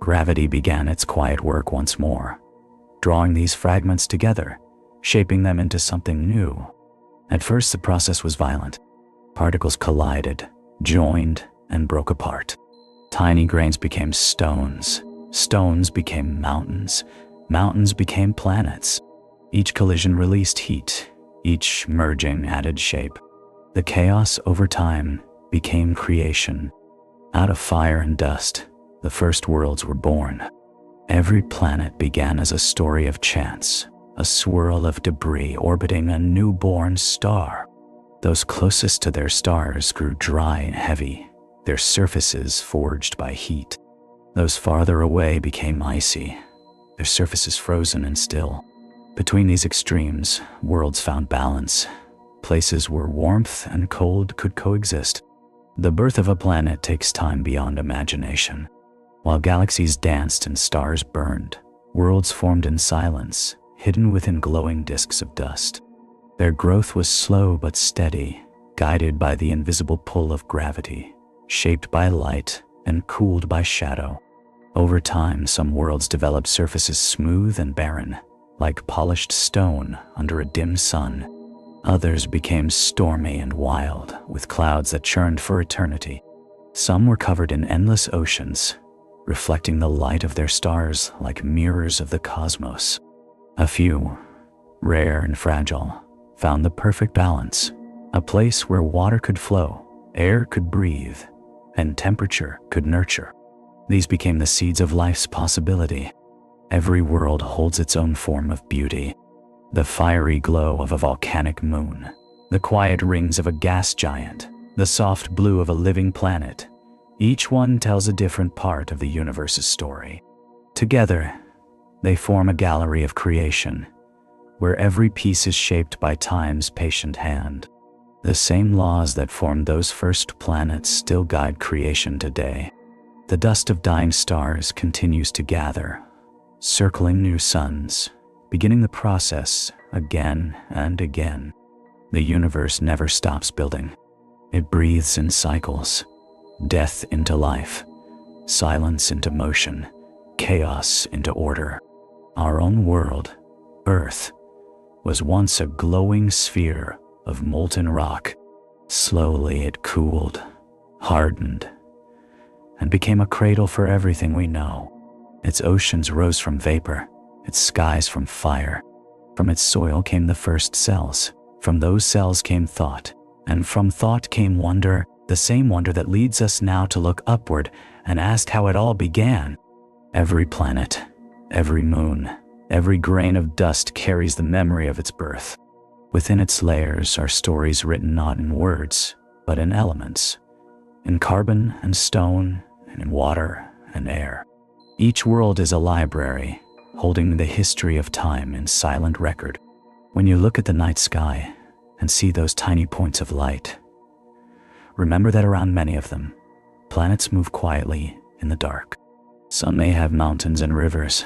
Gravity began its quiet work once more, drawing these fragments together, shaping them into something new. At first, the process was violent. Particles collided, joined, and broke apart. Tiny grains became stones, stones became mountains, mountains became planets. Each collision released heat, each merging added shape. The chaos over time became creation. Out of fire and dust, the first worlds were born. Every planet began as a story of chance, a swirl of debris orbiting a newborn star. Those closest to their stars grew dry and heavy, their surfaces forged by heat. Those farther away became icy, their surfaces frozen and still. Between these extremes, worlds found balance, places where warmth and cold could coexist. The birth of a planet takes time beyond imagination. While galaxies danced and stars burned, worlds formed in silence, hidden within glowing disks of dust. Their growth was slow but steady, guided by the invisible pull of gravity, shaped by light and cooled by shadow. Over time, some worlds developed surfaces smooth and barren, like polished stone under a dim sun. Others became stormy and wild, with clouds that churned for eternity. Some were covered in endless oceans, reflecting the light of their stars like mirrors of the cosmos. A few, rare and fragile, found the perfect balance, a place where water could flow, air could breathe, and temperature could nurture. These became the seeds of life's possibility. Every world holds its own form of beauty. The fiery glow of a volcanic moon, the quiet rings of a gas giant, the soft blue of a living planet. Each one tells a different part of the universe's story. Together, they form a gallery of creation, where every piece is shaped by time's patient hand. The same laws that formed those first planets still guide creation today. The dust of dying stars continues to gather, circling new suns, beginning the process again and again. The universe never stops building. It breathes in cycles, death into life, silence into motion, chaos into order. Our own world, Earth, was once a glowing sphere of molten rock. Slowly it cooled, hardened, and became a cradle for everything we know. Its oceans rose from vapor, its skies from fire. From its soil came the first cells. From those cells came thought, and from thought came wonder, the same wonder that leads us now to look upward and ask how it all began. Every planet, every moon, every grain of dust carries the memory of its birth. Within its layers are stories written not in words, but in elements, in carbon and stone, and in water and air. Each world is a library, holding the history of time in silent record. When you look at the night sky and see those tiny points of light, remember that around many of them, planets move quietly in the dark. Some may have mountains and rivers,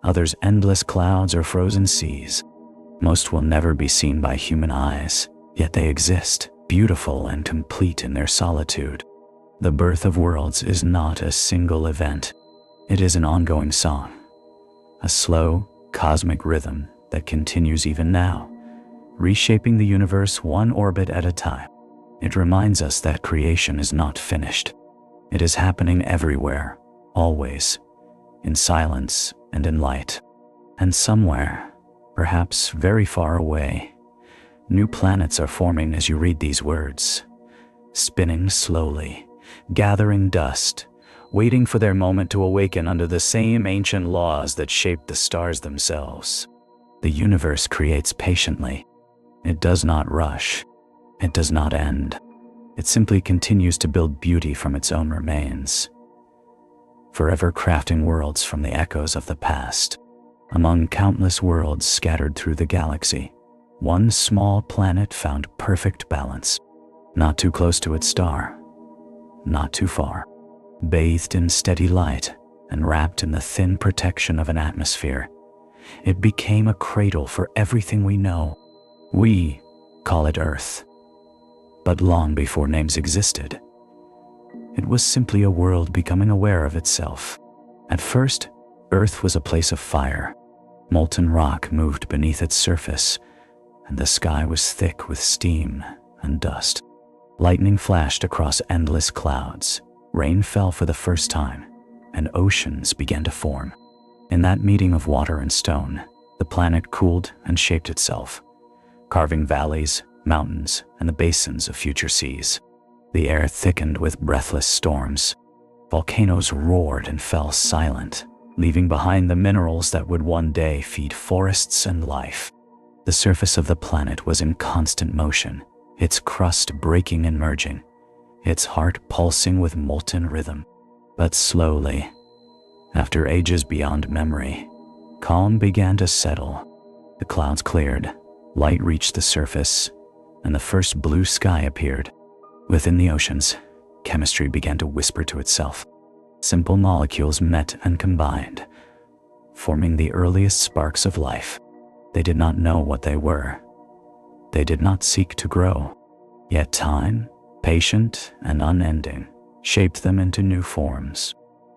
others endless clouds or frozen seas. Most will never be seen by human eyes, yet they exist, beautiful and complete in their solitude. The birth of worlds is not a single event. It is an ongoing song, a slow, cosmic rhythm that continues even now, reshaping the universe one orbit at a time. It reminds us that creation is not finished. It is happening everywhere, always, in silence and in light. And somewhere, perhaps very far away, new planets are forming as you read these words, spinning slowly, gathering dust, waiting for their moment to awaken under the same ancient laws that shaped the stars themselves. The universe creates patiently. It does not rush. It does not end. It simply continues to build beauty from its own remains, forever crafting worlds from the echoes of the past. Among countless worlds scattered through the galaxy, one small planet found perfect balance, not too close to its star, not too far. Bathed in steady light and wrapped in the thin protection of an atmosphere, it became a cradle for everything we know. We call it Earth. But long before names existed, it was simply a world becoming aware of itself. At first, Earth was a place of fire. Molten rock moved beneath its surface, and the sky was thick with steam and dust. Lightning flashed across endless clouds. Rain fell for the first time, and oceans began to form. In that meeting of water and stone, the planet cooled and shaped itself, carving valleys, mountains, and the basins of future seas. The air thickened with breathless storms. Volcanoes roared and fell silent, leaving behind the minerals that would one day feed forests and life. The surface of the planet was in constant motion, its crust breaking and merging, its heart pulsing with molten rhythm. But slowly, after ages beyond memory, calm began to settle. The clouds cleared, light reached the surface, and the first blue sky appeared. Within the oceans, chemistry began to whisper to itself. Simple molecules met and combined, forming the earliest sparks of life. They did not know what they were. They did not seek to grow. Yet time, patient and unending, shaped them into new forms.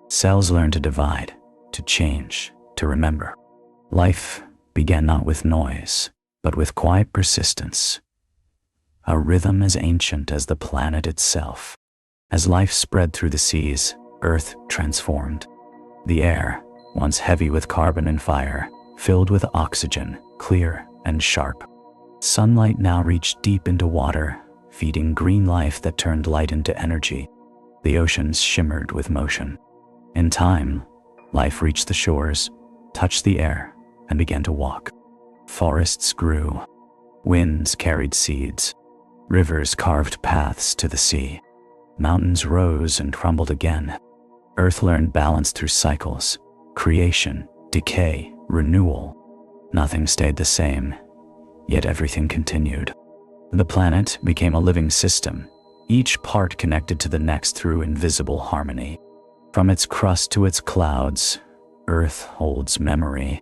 Cells learned to divide, to change, to remember. Life began not with noise, but with quiet persistence, a rhythm as ancient as the planet itself. As life spread through the seas, Earth transformed. The air, once heavy with carbon and fire, filled with oxygen, clear and sharp. Sunlight now reached deep into water, feeding green life that turned light into energy. The oceans shimmered with motion. In time, life reached the shores, touched the air, and began to walk. Forests grew. Winds carried seeds. Rivers carved paths to the sea. Mountains rose and crumbled again. Earth learned balance through cycles: creation, decay, renewal. Nothing stayed the same, yet everything continued. The planet became a living system, each part connected to the next through invisible harmony. From its crust to its clouds, Earth holds memory.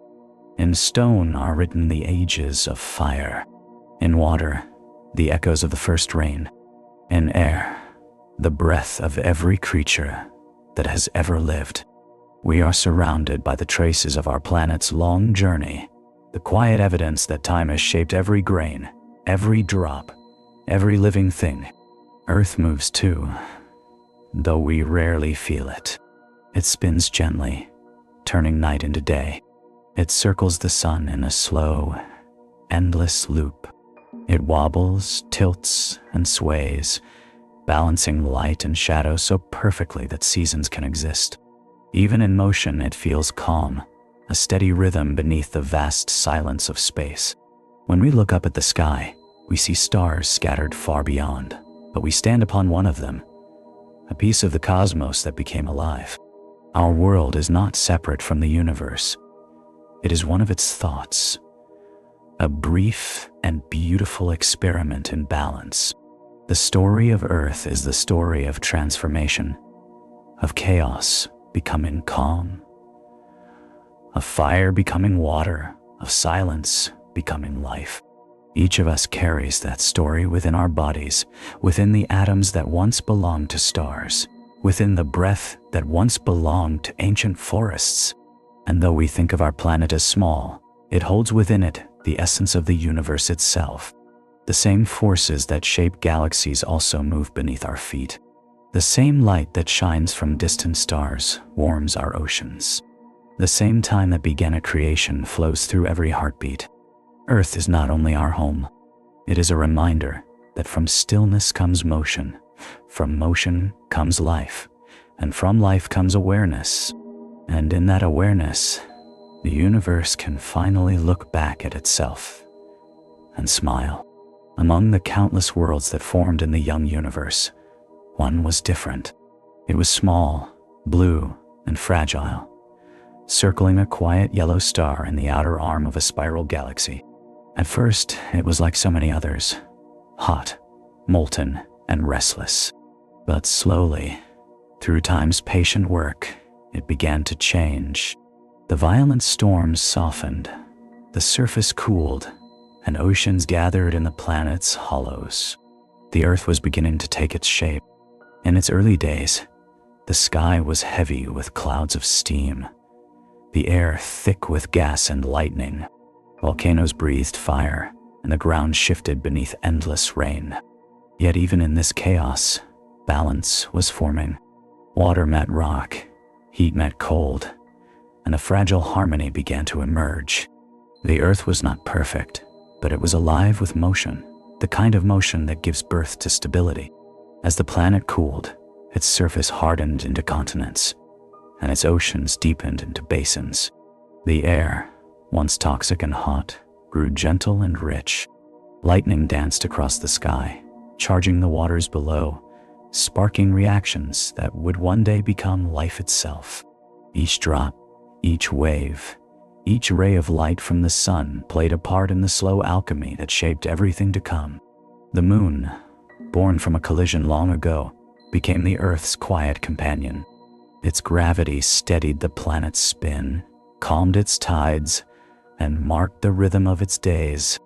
In stone are written the ages of fire. In water, the echoes of the first rain. In air, the breath of every creature that has ever lived. We are surrounded by the traces of our planet's long journey, the quiet evidence that time has shaped every grain, every drop, every living thing. Earth moves too, though we rarely feel it. It spins gently, turning night into day. It circles the sun in a slow, endless loop. It wobbles, tilts, and sways, balancing light and shadow so perfectly that seasons can exist. Even in motion, it feels calm, a steady rhythm beneath the vast silence of space. When we look up at the sky, we see stars scattered far beyond, but we stand upon one of them, a piece of the cosmos that became alive. Our world is not separate from the universe. It is one of its thoughts, a brief and beautiful experiment in balance. The story of Earth is the story of transformation, of chaos becoming calm, of fire becoming water, of silence becoming life. Each of us carries that story within our bodies, within the atoms that once belonged to stars, within the breath that once belonged to ancient forests. And though we think of our planet as small, it holds within it the essence of the universe itself. The same forces that shape galaxies also move beneath our feet. The same light that shines from distant stars warms our oceans. The same time that began a creation flows through every heartbeat. Earth is not only our home, it is a reminder that from stillness comes motion, from motion comes life, and from life comes awareness. And in that awareness, the universe can finally look back at itself and smile. Among the countless worlds that formed in the young universe, one was different. It was small, blue, and fragile, circling a quiet yellow star in the outer arm of a spiral galaxy. At first, it was like so many others, hot, molten, and restless. But slowly, through time's patient work, it began to change. The violent storms softened, the surface cooled, and oceans gathered in the planet's hollows. The Earth was beginning to take its shape. In its early days, the sky was heavy with clouds of steam, the air thick with gas and lightning. Volcanoes breathed fire, and the ground shifted beneath endless rain. Yet even in this chaos, balance was forming. Water met rock, heat met cold, and a fragile harmony began to emerge. The Earth was not perfect, but it was alive with motion, the kind of motion that gives birth to stability. As the planet cooled, its surface hardened into continents, and its oceans deepened into basins. The air, once toxic and hot, grew gentle and rich. Lightning danced across the sky, charging the waters below, sparking reactions that would one day become life itself. Each drop, each wave, each ray of light from the sun played a part in the slow alchemy that shaped everything to come. The moon, born from a collision long ago, became the Earth's quiet companion. Its gravity steadied the planet's spin, calmed its tides, and marked the rhythm of its days.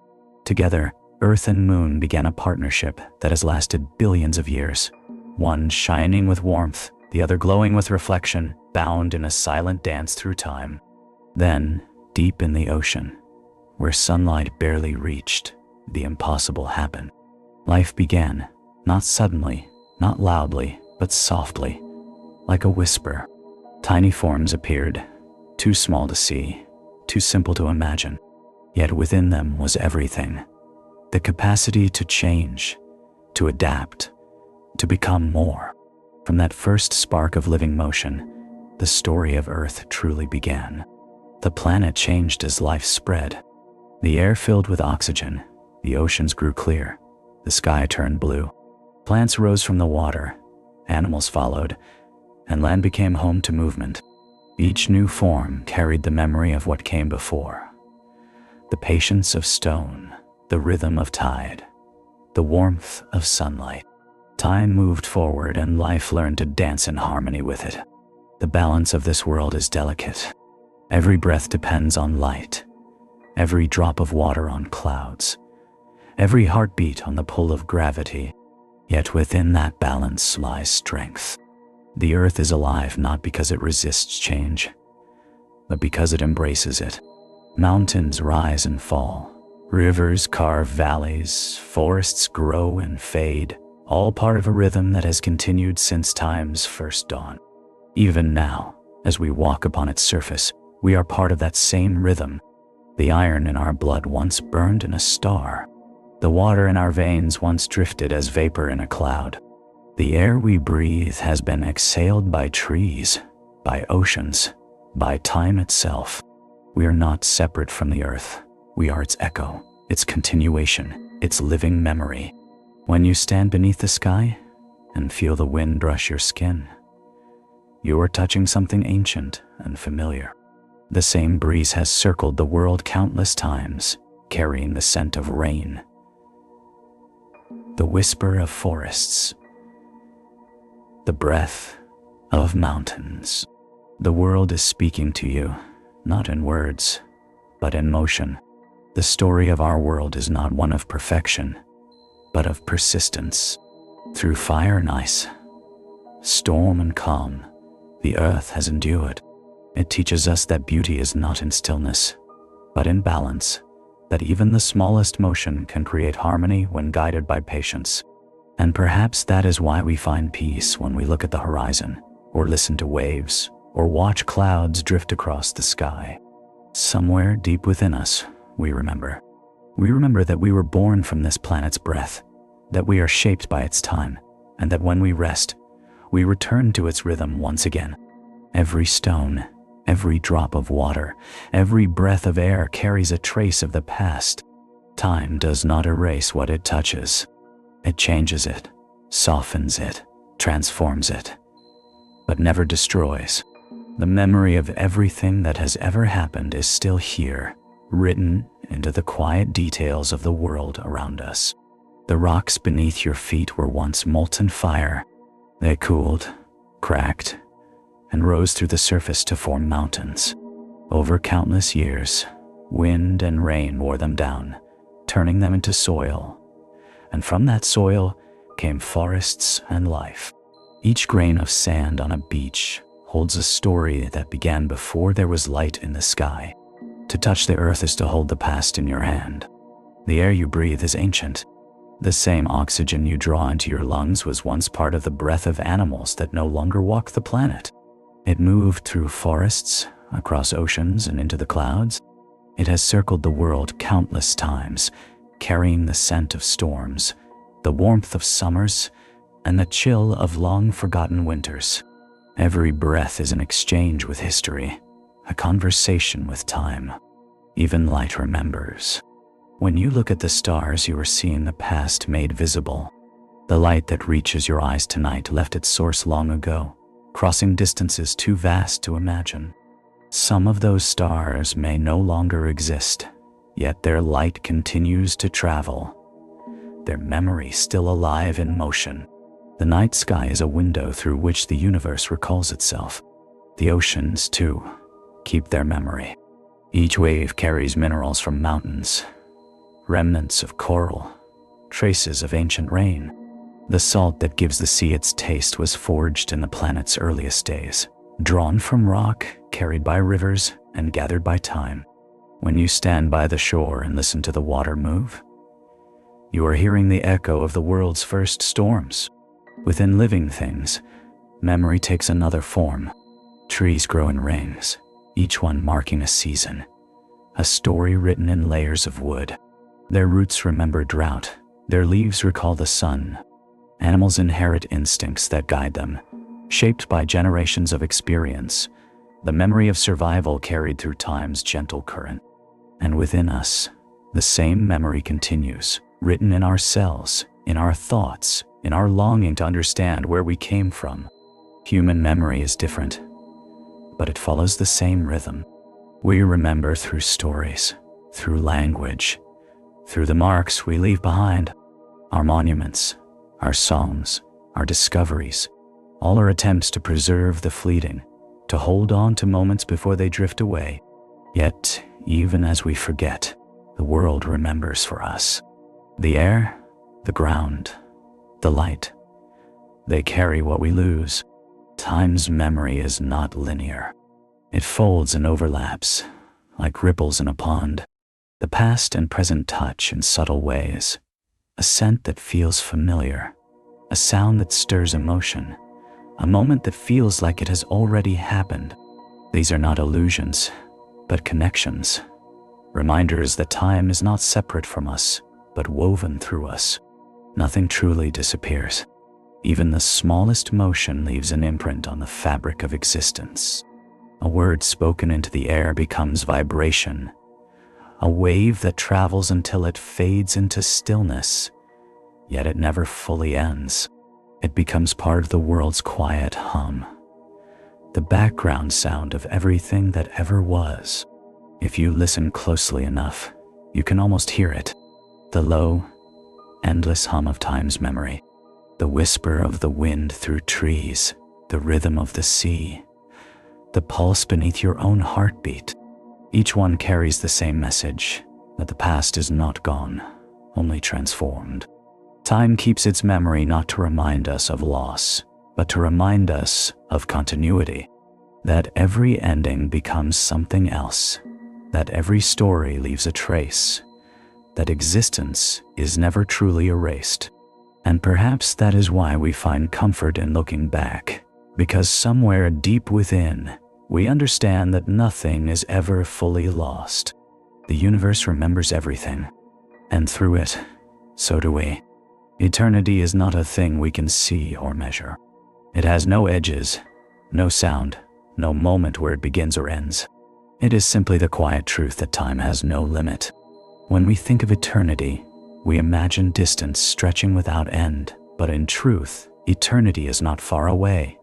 Together, Earth and Moon began a partnership that has lasted billions of years. One shining with warmth, the other glowing with reflection, bound in a silent dance through time. Then, deep in the ocean, where sunlight barely reached, the impossible happened. Life began, not suddenly, not loudly, but softly, like a whisper. Tiny forms appeared, too small to see, too simple to imagine. Yet within them was everything. The capacity to change, to adapt, to become more. From that first spark of living motion, the story of Earth truly began. The planet changed as life spread. The air filled with oxygen, the oceans grew clear, the sky turned blue. Plants rose from the water, animals followed, and land became home to movement. Each new form carried the memory of what came before. The patience of stone, the rhythm of tide, the warmth of sunlight. Time moved forward and life learned to dance in harmony with it. The balance of this world is delicate. Every breath depends on light, every drop of water on clouds, every heartbeat on the pull of gravity. Yet within that balance lies strength. The earth is alive not because it resists change, but because it embraces it. Mountains rise and fall, rivers carve valleys, forests grow and fade, all part of a rhythm that has continued since time's first dawn. Even now, as we walk upon its surface, we are part of that same rhythm. The iron in our blood once burned in a star. The water in our veins once drifted as vapor in a cloud. The air we breathe has been exhaled by trees, by oceans, by time itself. We are not separate from the earth. We are its echo, its continuation, its living memory. When you stand beneath the sky and feel the wind brush your skin, you are touching something ancient and familiar. The same breeze has circled the world countless times, carrying the scent of rain, the whisper of forests, the breath of mountains. The world is speaking to you, not in words, but in motion. The story of our world is not one of perfection, but of persistence. Through fire and ice, storm and calm, the earth has endured. It teaches us that beauty is not in stillness, but in balance, that even the smallest motion can create harmony when guided by patience. And perhaps that is why we find peace when we look at the horizon, or listen to waves, or watch clouds drift across the sky. Somewhere deep within us, we remember. We remember that we were born from this planet's breath, that we are shaped by its time, and that when we rest, we return to its rhythm once again. Every stone, every drop of water, every breath of air carries a trace of the past. Time does not erase what it touches. It changes it, softens it, transforms it, but never destroys. The memory of everything that has ever happened is still here, written into the quiet details of the world around us. The rocks beneath your feet were once molten fire. They cooled, cracked, and rose through the surface to form mountains. Over countless years, wind and rain wore them down, turning them into soil. And from that soil came forests and life. Each grain of sand on a beach holds a story that began before there was light in the sky. To touch the earth is to hold the past in your hand. The air you breathe is ancient. The same oxygen you draw into your lungs was once part of the breath of animals that no longer walk the planet. It moved through forests, across oceans, and into the clouds. It has circled the world countless times, carrying the scent of storms, the warmth of summers, and the chill of long-forgotten winters. Every breath is an exchange with history, a conversation with time. Even light remembers. When you look at the stars, you are seeing the past made visible. The light that reaches your eyes tonight left its source long ago, crossing distances too vast to imagine. Some of those stars may no longer exist, yet their light continues to travel, their memory still alive in motion. The night sky is a window through which the universe recalls itself. The oceans, too, keep their memory. Each wave carries minerals from mountains, remnants of coral, traces of ancient rain. The salt that gives the sea its taste was forged in the planet's earliest days, drawn from rock, carried by rivers, and gathered by time. When you stand by the shore and listen to the water move, you are hearing the echo of the world's first storms. Within living things, memory takes another form. Trees grow in rings, each one marking a season, a story written in layers of wood. Their roots remember drought, their leaves recall the sun. Animals inherit instincts that guide them, shaped by generations of experience, the memory of survival carried through time's gentle current. And within us, the same memory continues, written in our cells, in our thoughts, in our longing to understand where we came from. Human memory is different, but it follows the same rhythm. We remember through stories, through language, through the marks we leave behind. Our monuments, our songs, our discoveries, all are attempts to preserve the fleeting, to hold on to moments before they drift away. Yet, even as we forget, the world remembers for us. The air, the ground, the light, they carry what we lose. Time's memory is not linear. It folds and overlaps, like ripples in a pond. The past and present touch in subtle ways. A scent that feels familiar, a sound that stirs emotion, a moment that feels like it has already happened. These are not illusions, but connections. Reminders that time is not separate from us, but woven through us. Nothing truly disappears. Even the smallest motion leaves an imprint on the fabric of existence. A word spoken into the air becomes vibration, a wave that travels until it fades into stillness, yet it never fully ends. It becomes part of the world's quiet hum, the background sound of everything that ever was. If you listen closely enough, you can almost hear it, the low, endless hum of time's memory, the whisper of the wind through trees, the rhythm of the sea, the pulse beneath your own heartbeat. Each one carries the same message, that the past is not gone, only transformed. Time keeps its memory not to remind us of loss, but to remind us of continuity, that every ending becomes something else, that every story leaves a trace, that existence is never truly erased. And perhaps that is why we find comfort in looking back, because somewhere deep within, we understand that nothing is ever fully lost. The universe remembers everything, and through it, so do we. Eternity is not a thing we can see or measure. It has no edges, no sound, no moment where it begins or ends. It is simply the quiet truth that time has no limit. When we think of eternity, we imagine distance stretching without end, but in truth, eternity is not far away.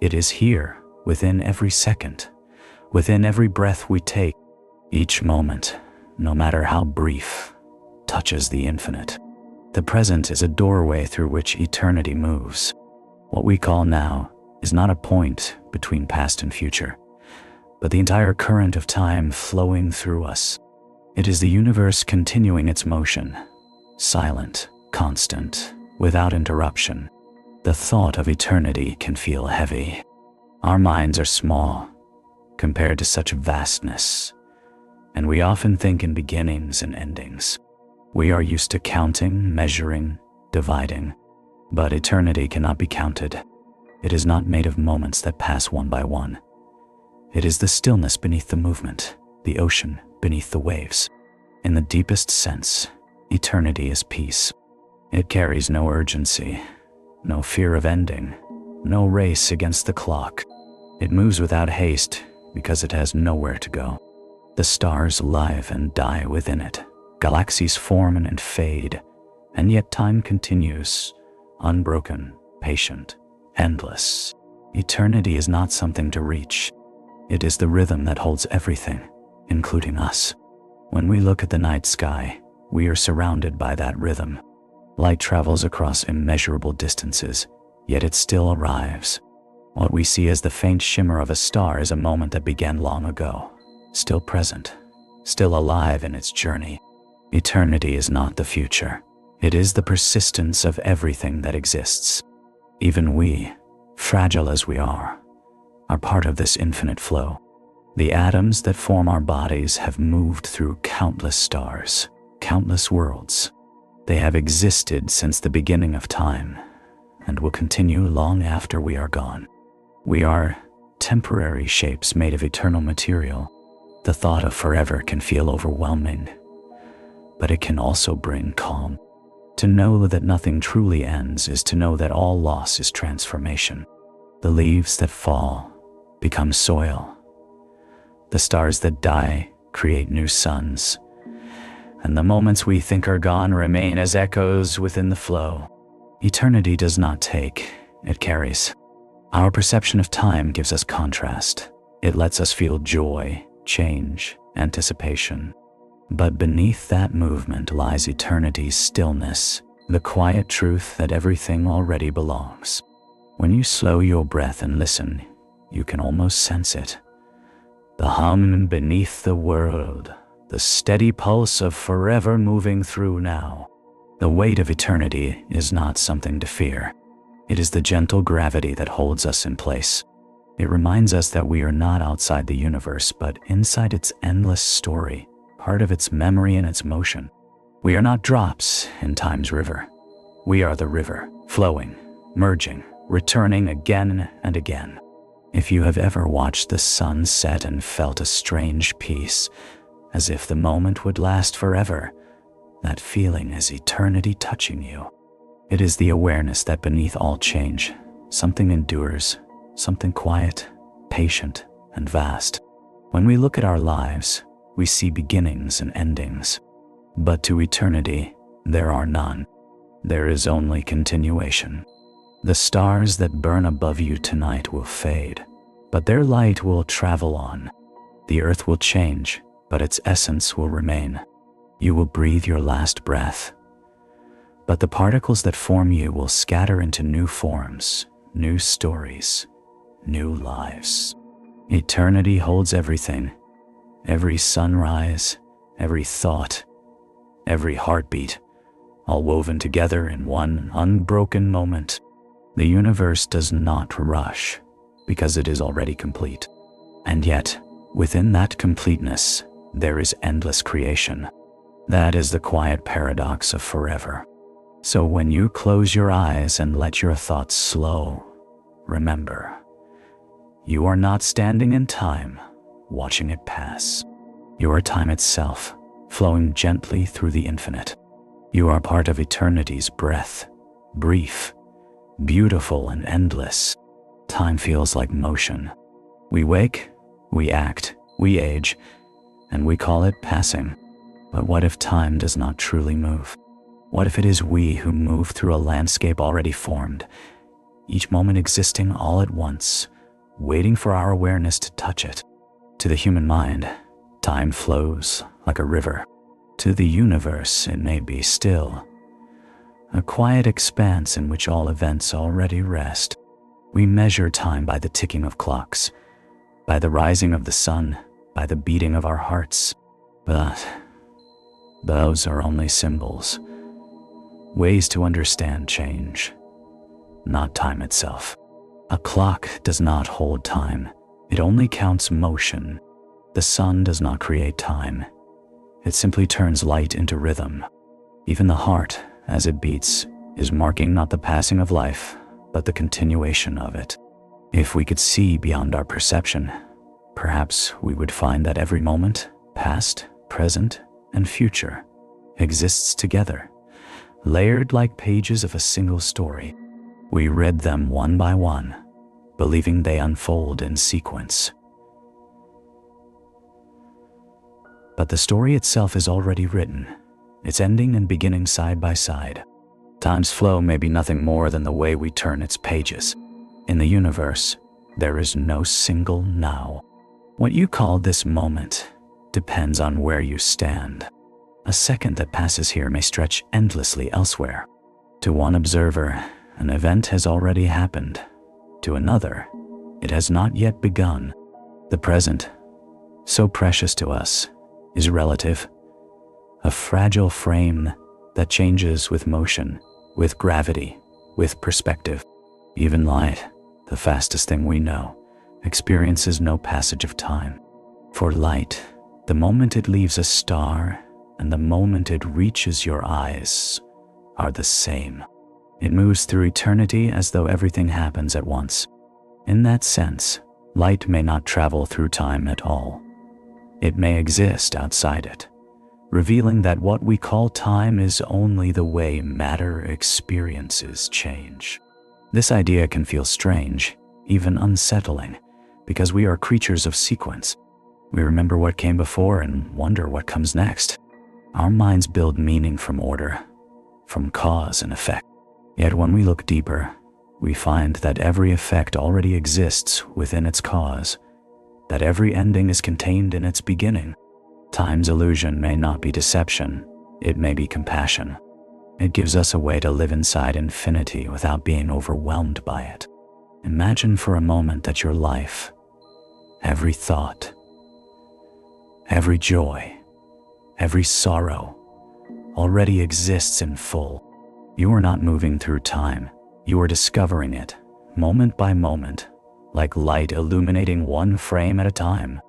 It is here, within every second, within every breath we take. Each moment, no matter how brief, touches the infinite. The present is a doorway through which eternity moves. What we call now is not a point between past and future, but the entire current of time flowing through us. It is the universe continuing its motion, silent, constant, without interruption. The thought of eternity can feel heavy. Our minds are small compared to such vastness, and we often think in beginnings and endings. We are used to counting, measuring, dividing, but eternity cannot be counted. It is not made of moments that pass one by one. It is the stillness beneath the movement, the ocean beneath the waves. In the deepest sense, eternity is peace. It carries no urgency, no fear of ending, no race against the clock. It moves without haste because it has nowhere to go. The stars live and die within it. Galaxies form and fade, and yet time continues, unbroken, patient, endless. Eternity is not something to reach. It is the rhythm that holds everything, including us. When we look at the night sky, we are surrounded by that rhythm. Light travels across immeasurable distances, yet it still arrives. What we see as the faint shimmer of a star is a moment that began long ago, still present, still alive in its journey. Eternity is not the future. It is the persistence of everything that exists. Even we, fragile as we are part of this infinite flow. The atoms that form our bodies have moved through countless stars, countless worlds. They have existed since the beginning of time and will continue long after we are gone. We are temporary shapes made of eternal material. The thought of forever can feel overwhelming, but it can also bring calm. To know that nothing truly ends is to know that all loss is transformation. The leaves that fall become soil. The stars that die create new suns. And the moments we think are gone remain as echoes within the flow. Eternity does not take, it carries. Our perception of time gives us contrast. It lets us feel joy, change, anticipation. But beneath that movement lies eternity's stillness, the quiet truth that everything already belongs. When you slow your breath and listen, you can almost sense it. The hum beneath the world, the steady pulse of forever moving through now. The weight of eternity is not something to fear. It is the gentle gravity that holds us in place. It reminds us that we are not outside the universe, but inside its endless story, part of its memory and its motion. We are not drops in time's river. We are the river, flowing, merging, returning again and again. If you have ever watched the sun set and felt a strange peace, as if the moment would last forever, that feeling is eternity touching you. It is the awareness that beneath all change, something endures, something quiet, patient, and vast. When we look at our lives, we see beginnings and endings. But to eternity, there are none. There is only continuation. The stars that burn above you tonight will fade, but their light will travel on. The earth will change, but its essence will remain. You will breathe your last breath, but the particles that form you will scatter into new forms, new stories, new lives. Eternity holds everything, every sunrise, every thought, every heartbeat, all woven together in one unbroken moment. The universe does not rush because it is already complete. And yet, within that completeness, there is endless creation. That is the quiet paradox of forever. So when you close your eyes and let your thoughts slow, remember, you are not standing in time, watching it pass. You are time itself, flowing gently through the infinite. You are part of eternity's breath, brief, beautiful, and endless. Time feels like motion. We wake, we act, we age, and we call it passing. But what if time does not truly move? What if it is we who move through a landscape already formed, each moment existing all at once, waiting for our awareness to touch it? To the human mind, time flows like a river. To the universe, it may be still, a quiet expanse in which all events already rest. We measure time by the ticking of clocks, by the rising of the sun, by the beating of our hearts. But those are only symbols, ways to understand change, not time itself. A clock does not hold time, it only counts motion. The sun does not create time, it simply turns light into rhythm. Even the heart, as it beats, is marking not the passing of life, but the continuation of it. If we could see beyond our perception, perhaps we would find that every moment, past, present, and future, exists together, layered like pages of a single story. We read them one by one, believing they unfold in sequence. But the story itself is already written, its ending and beginning side by side. Time's flow may be nothing more than the way we turn its pages. In the universe, there is no single now. What you call this moment depends on where you stand. A second that passes here may stretch endlessly elsewhere. To one observer, an event has already happened. To another, it has not yet begun. The present, so precious to us, is relative, a fragile frame that changes with motion, with gravity, with perspective. Even light, the fastest thing we know, experiences no passage of time. For light, the moment it leaves a star and the moment it reaches your eyes are the same. It moves through eternity as though everything happens at once. In that sense, light may not travel through time at all. It may exist outside it, revealing that what we call time is only the way matter experiences change. This idea can feel strange, even unsettling, because we are creatures of sequence. We remember what came before and wonder what comes next. Our minds build meaning from order, from cause and effect. Yet when we look deeper, we find that every effect already exists within its cause, that every ending is contained in its beginning. Time's illusion may not be deception, it may be compassion. It gives us a way to live inside infinity without being overwhelmed by it. Imagine for a moment that your life, every thought, every joy, every sorrow, already exists in full. You are not moving through time, you are discovering it, moment by moment, like light illuminating one frame at a time.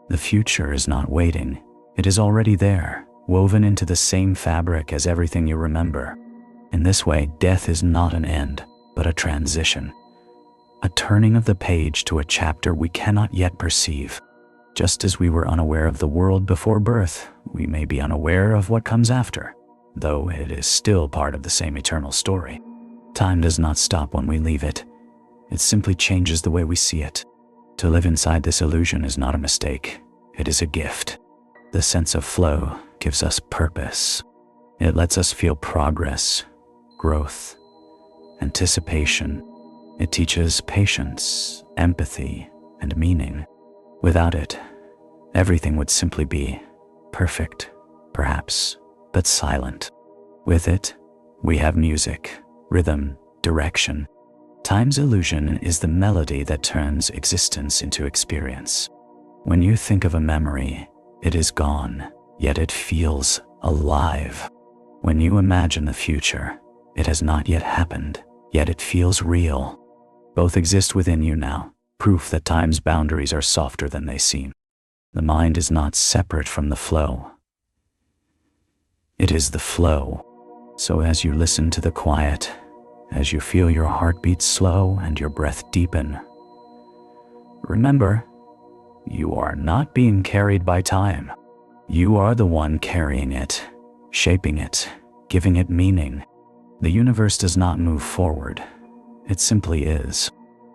The future is not waiting, it is already there, woven into the same fabric as everything you remember. In this way, death is not an end, but a transition, a turning of the page to a chapter we cannot yet perceive. Just as we were unaware of the world before birth, we may be unaware of what comes after, though it is still part of the same eternal story. Time does not stop when we leave it. It simply changes the way we see it. To live inside this illusion is not a mistake. It is a gift. The sense of flow gives us purpose. It lets us feel progress, growth, anticipation. It teaches patience, empathy, and meaning. Without it, everything would simply be perfect, perhaps, but silent. With it, we have music, rhythm, direction. Time's illusion is the melody that turns existence into experience. When you think of a memory, it is gone, yet it feels alive. When you imagine the future, it has not yet happened, yet it feels real. Both exist within you now, proof that time's boundaries are softer than they seem. The mind is not separate from the flow. It is the flow. So as you listen to the quiet, as you feel your heartbeat slow and your breath deepen, remember, you are not being carried by time. You are the one carrying it, shaping it, giving it meaning. The universe does not move forward. It simply is.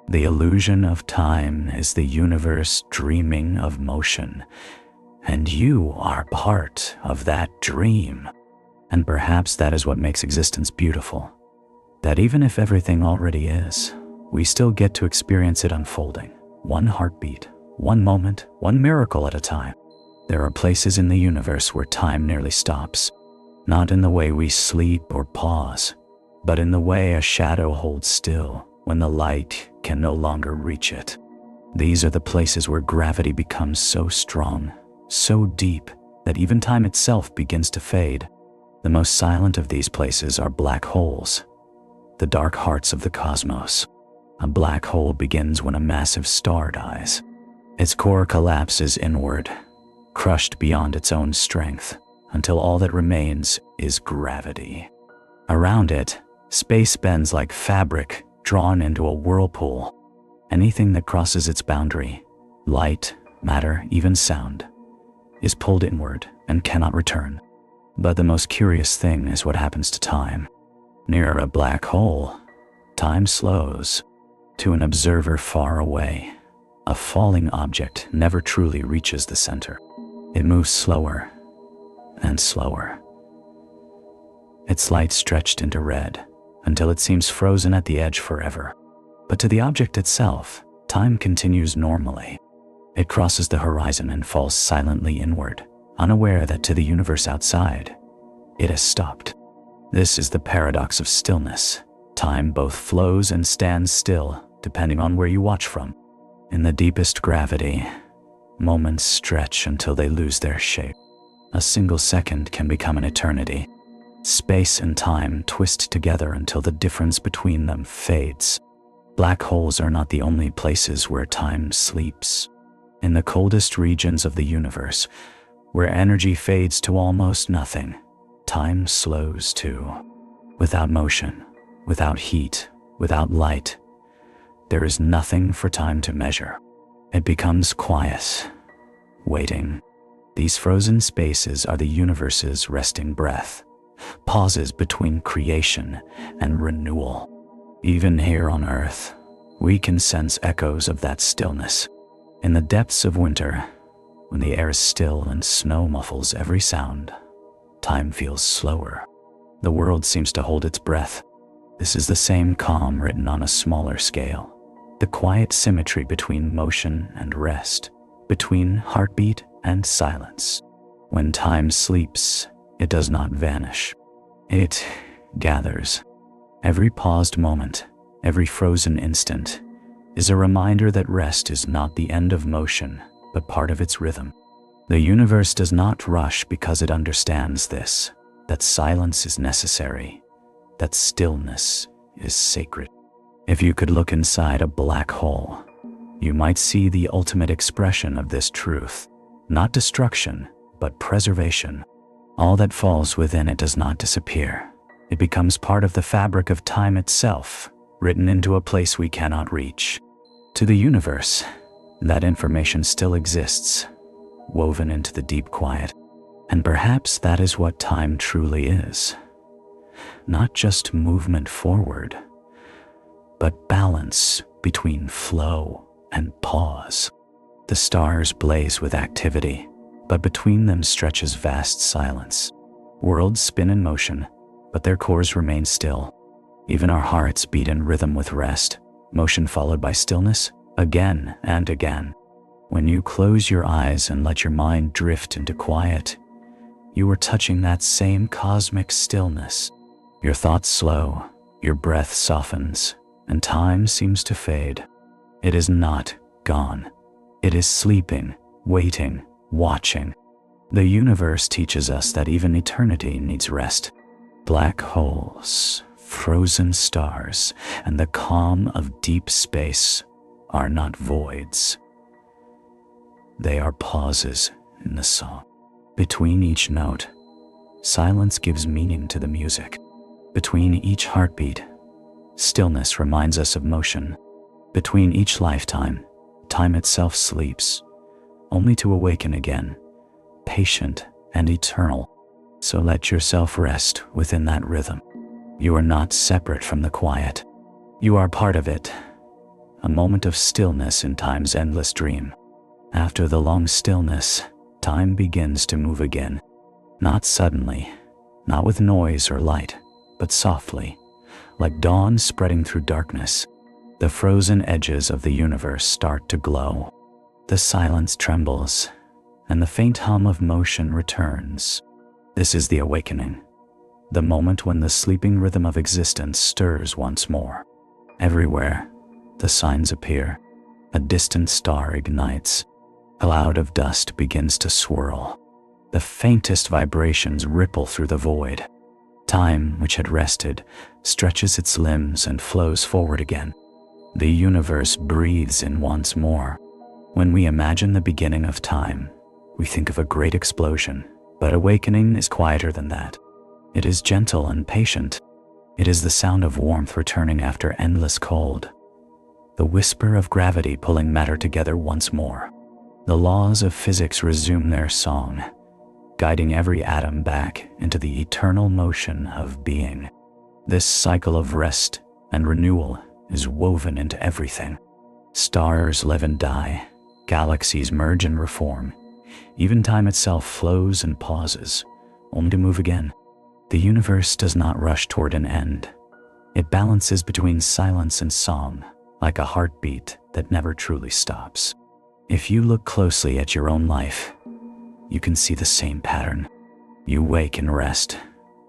The illusion of time is the universe dreaming of motion, and you are part of that dream. And perhaps that is what makes existence beautiful. That even if everything already is, we still get to experience it unfolding, one heartbeat, one moment, one miracle at a time. There are places in the universe where time nearly stops, not in the way we sleep or pause, but in the way a shadow holds still when the light can no longer reach it. These are the places where gravity becomes so strong, so deep, that even time itself begins to fade. The most silent of these places are black holes, the dark hearts of the cosmos. A black hole begins when a massive star dies. Its core collapses inward, crushed beyond its own strength, until all that remains is gravity. Around it, space bends like fabric drawn into a whirlpool. Anything that crosses its boundary, light, matter, even sound, is pulled inward and cannot return. But the most curious thing is what happens to time. Near a black hole, time slows. To an observer far away, a falling object never truly reaches the center. It moves slower and slower, its light stretched into red until it seems frozen at the edge forever. But to the object itself, time continues normally. It crosses the horizon and falls silently inward, unaware that to the universe outside, it has stopped. This is the paradox of stillness. Time both flows and stands still, depending on where you watch from. In the deepest gravity, moments stretch until they lose their shape. A single second can become an eternity. Space and time twist together until the difference between them fades. Black holes are not the only places where time sleeps. In the coldest regions of the universe, where energy fades to almost nothing, time slows too. Without motion, without heat, without light, there is nothing for time to measure. It becomes quiet, waiting, These frozen spaces are the universe's resting breath, pauses between creation and renewal. Even here on Earth, we can sense echoes of that stillness. In the depths of winter, when the air is still and snow muffles every sound, time feels slower. The world seems to hold its breath. This is the same calm written on a smaller scale. The quiet symmetry between motion and rest, between heartbeat and silence. When time sleeps, it does not vanish. It gathers. Every paused moment, every frozen instant, is a reminder that rest is not the end of motion, but part of its rhythm. The universe does not rush because it understands this, that silence is necessary, that stillness is sacred. If you could look inside a black hole, you might see the ultimate expression of this truth. Not destruction, but preservation. All that falls within it does not disappear. It becomes part of the fabric of time itself, written into a place we cannot reach. To the universe, that information still exists, woven into the deep quiet. And perhaps that is what time truly is. Not just movement forward, but balance between flow and pause. The stars blaze with activity, but between them stretches vast silence. Worlds spin in motion, but their cores remain still. Even our hearts beat in rhythm with rest, motion followed by stillness, again and again. When you close your eyes and let your mind drift into quiet, you are touching that same cosmic stillness. Your thoughts slow, your breath softens, and time seems to fade. It is not gone. It is sleeping, waiting, watching. The universe teaches us that even eternity needs rest. Black holes, frozen stars, and the calm of deep space are not voids. They are pauses in the song. Between each note, silence gives meaning to the music. Between each heartbeat, stillness reminds us of motion. Between each lifetime, time itself sleeps, only to awaken again, patient and eternal. So let yourself rest within that rhythm. You are not separate from the quiet. You are part of it, a moment of stillness in time's endless dream. After the long stillness, time begins to move again. Not suddenly, not with noise or light, but softly, like dawn spreading through darkness. The frozen edges of the universe start to glow. The silence trembles, and the faint hum of motion returns. This is the awakening, the moment when the sleeping rhythm of existence stirs once more. Everywhere, the signs appear. A distant star ignites. A cloud of dust begins to swirl. The faintest vibrations ripple through the void. Time, which had rested, stretches its limbs and flows forward again. The universe breathes in once more. When we imagine the beginning of time, we think of a great explosion, but awakening is quieter than that. It is gentle and patient. It is the sound of warmth returning after endless cold, the whisper of gravity pulling matter together once more. The laws of physics resume their song, guiding every atom back into the eternal motion of being. This cycle of rest and renewal is woven into everything. Stars live and die, galaxies merge and reform. Even time itself flows and pauses, only to move again. The universe does not rush toward an end. It balances between silence and song, like a heartbeat that never truly stops. If you look closely at your own life, you can see the same pattern. You wake and rest,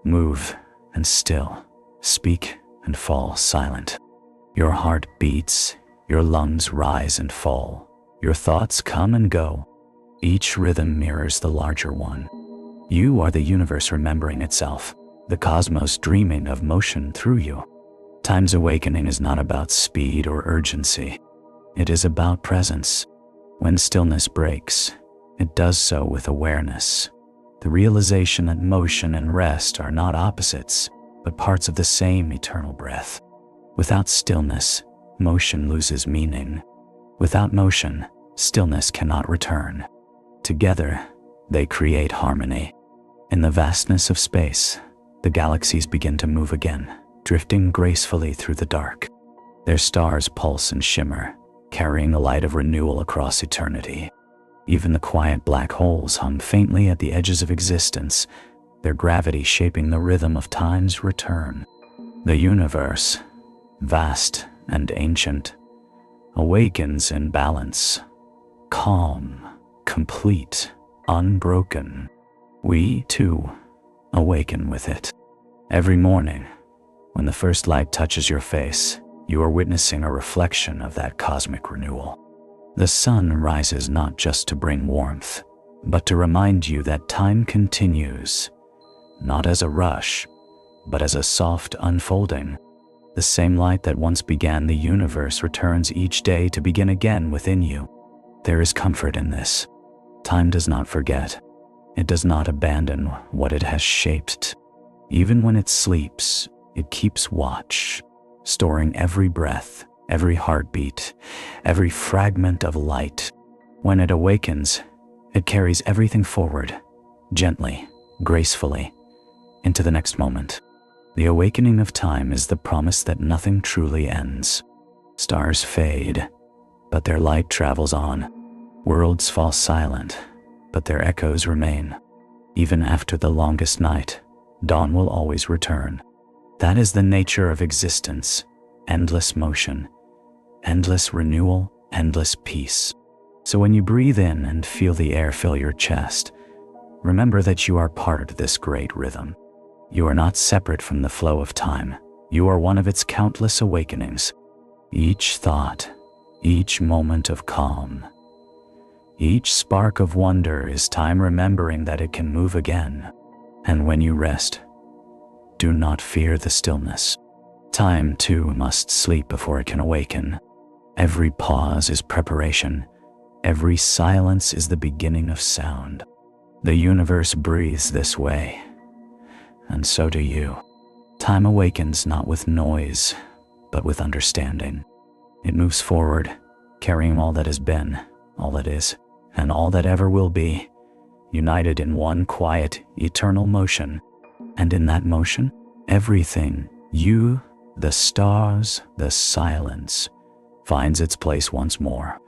move and still, speak and fall silent. Your heart beats, your lungs rise and fall, your thoughts come and go. Each rhythm mirrors the larger one. You are the universe remembering itself, the cosmos dreaming of motion through you. Time's awakening is not about speed or urgency. It is about presence. When stillness breaks, it does so with awareness. The realization that motion and rest are not opposites, but parts of the same eternal breath. Without stillness, motion loses meaning. Without motion, stillness cannot return. Together, They create harmony. In the vastness of space, the galaxies begin to move again, drifting gracefully through the dark. Their stars pulse and shimmer, carrying the light of renewal across eternity. Even the quiet black holes hum faintly at the edges of existence, their gravity shaping the rhythm of time's return. The universe, vast and ancient, awakens in balance, calm, complete, unbroken. We, too, awaken with it. Every morning, when the first light touches your face, you are witnessing a reflection of that cosmic renewal. The sun rises not just to bring warmth, but to remind you that time continues, not as a rush, but as a soft unfolding. The same light that once began the universe returns each day to begin again within you. There is comfort in this. Time does not forget. It does not abandon what it has shaped. Even when it sleeps, it keeps watch, storing every breath, every heartbeat, every fragment of light. When it awakens, it carries everything forward, gently, gracefully, into the next moment. The awakening of time is the promise that nothing truly ends. Stars fade, but their light travels on. Worlds fall silent, but their echoes remain. Even after the longest night, dawn will always return. That is the nature of existence: endless motion, endless renewal, endless peace. So when you breathe in and feel the air fill your chest, remember that you are part of this great rhythm. You are not separate from the flow of time. You are one of its countless awakenings. Each thought, each moment of calm, each spark of wonder is time remembering that it can move again. And when you rest, do not fear the stillness. Time, too, must sleep before it can awaken. Every pause is preparation. Every silence is the beginning of sound. The universe breathes this way, and so do you. Time awakens not with noise, but with understanding. It moves forward, carrying all that has been, all that is, and all that ever will be, united in one quiet, eternal motion. And in that motion, everything, you, the stars, the silence, finds its place once more.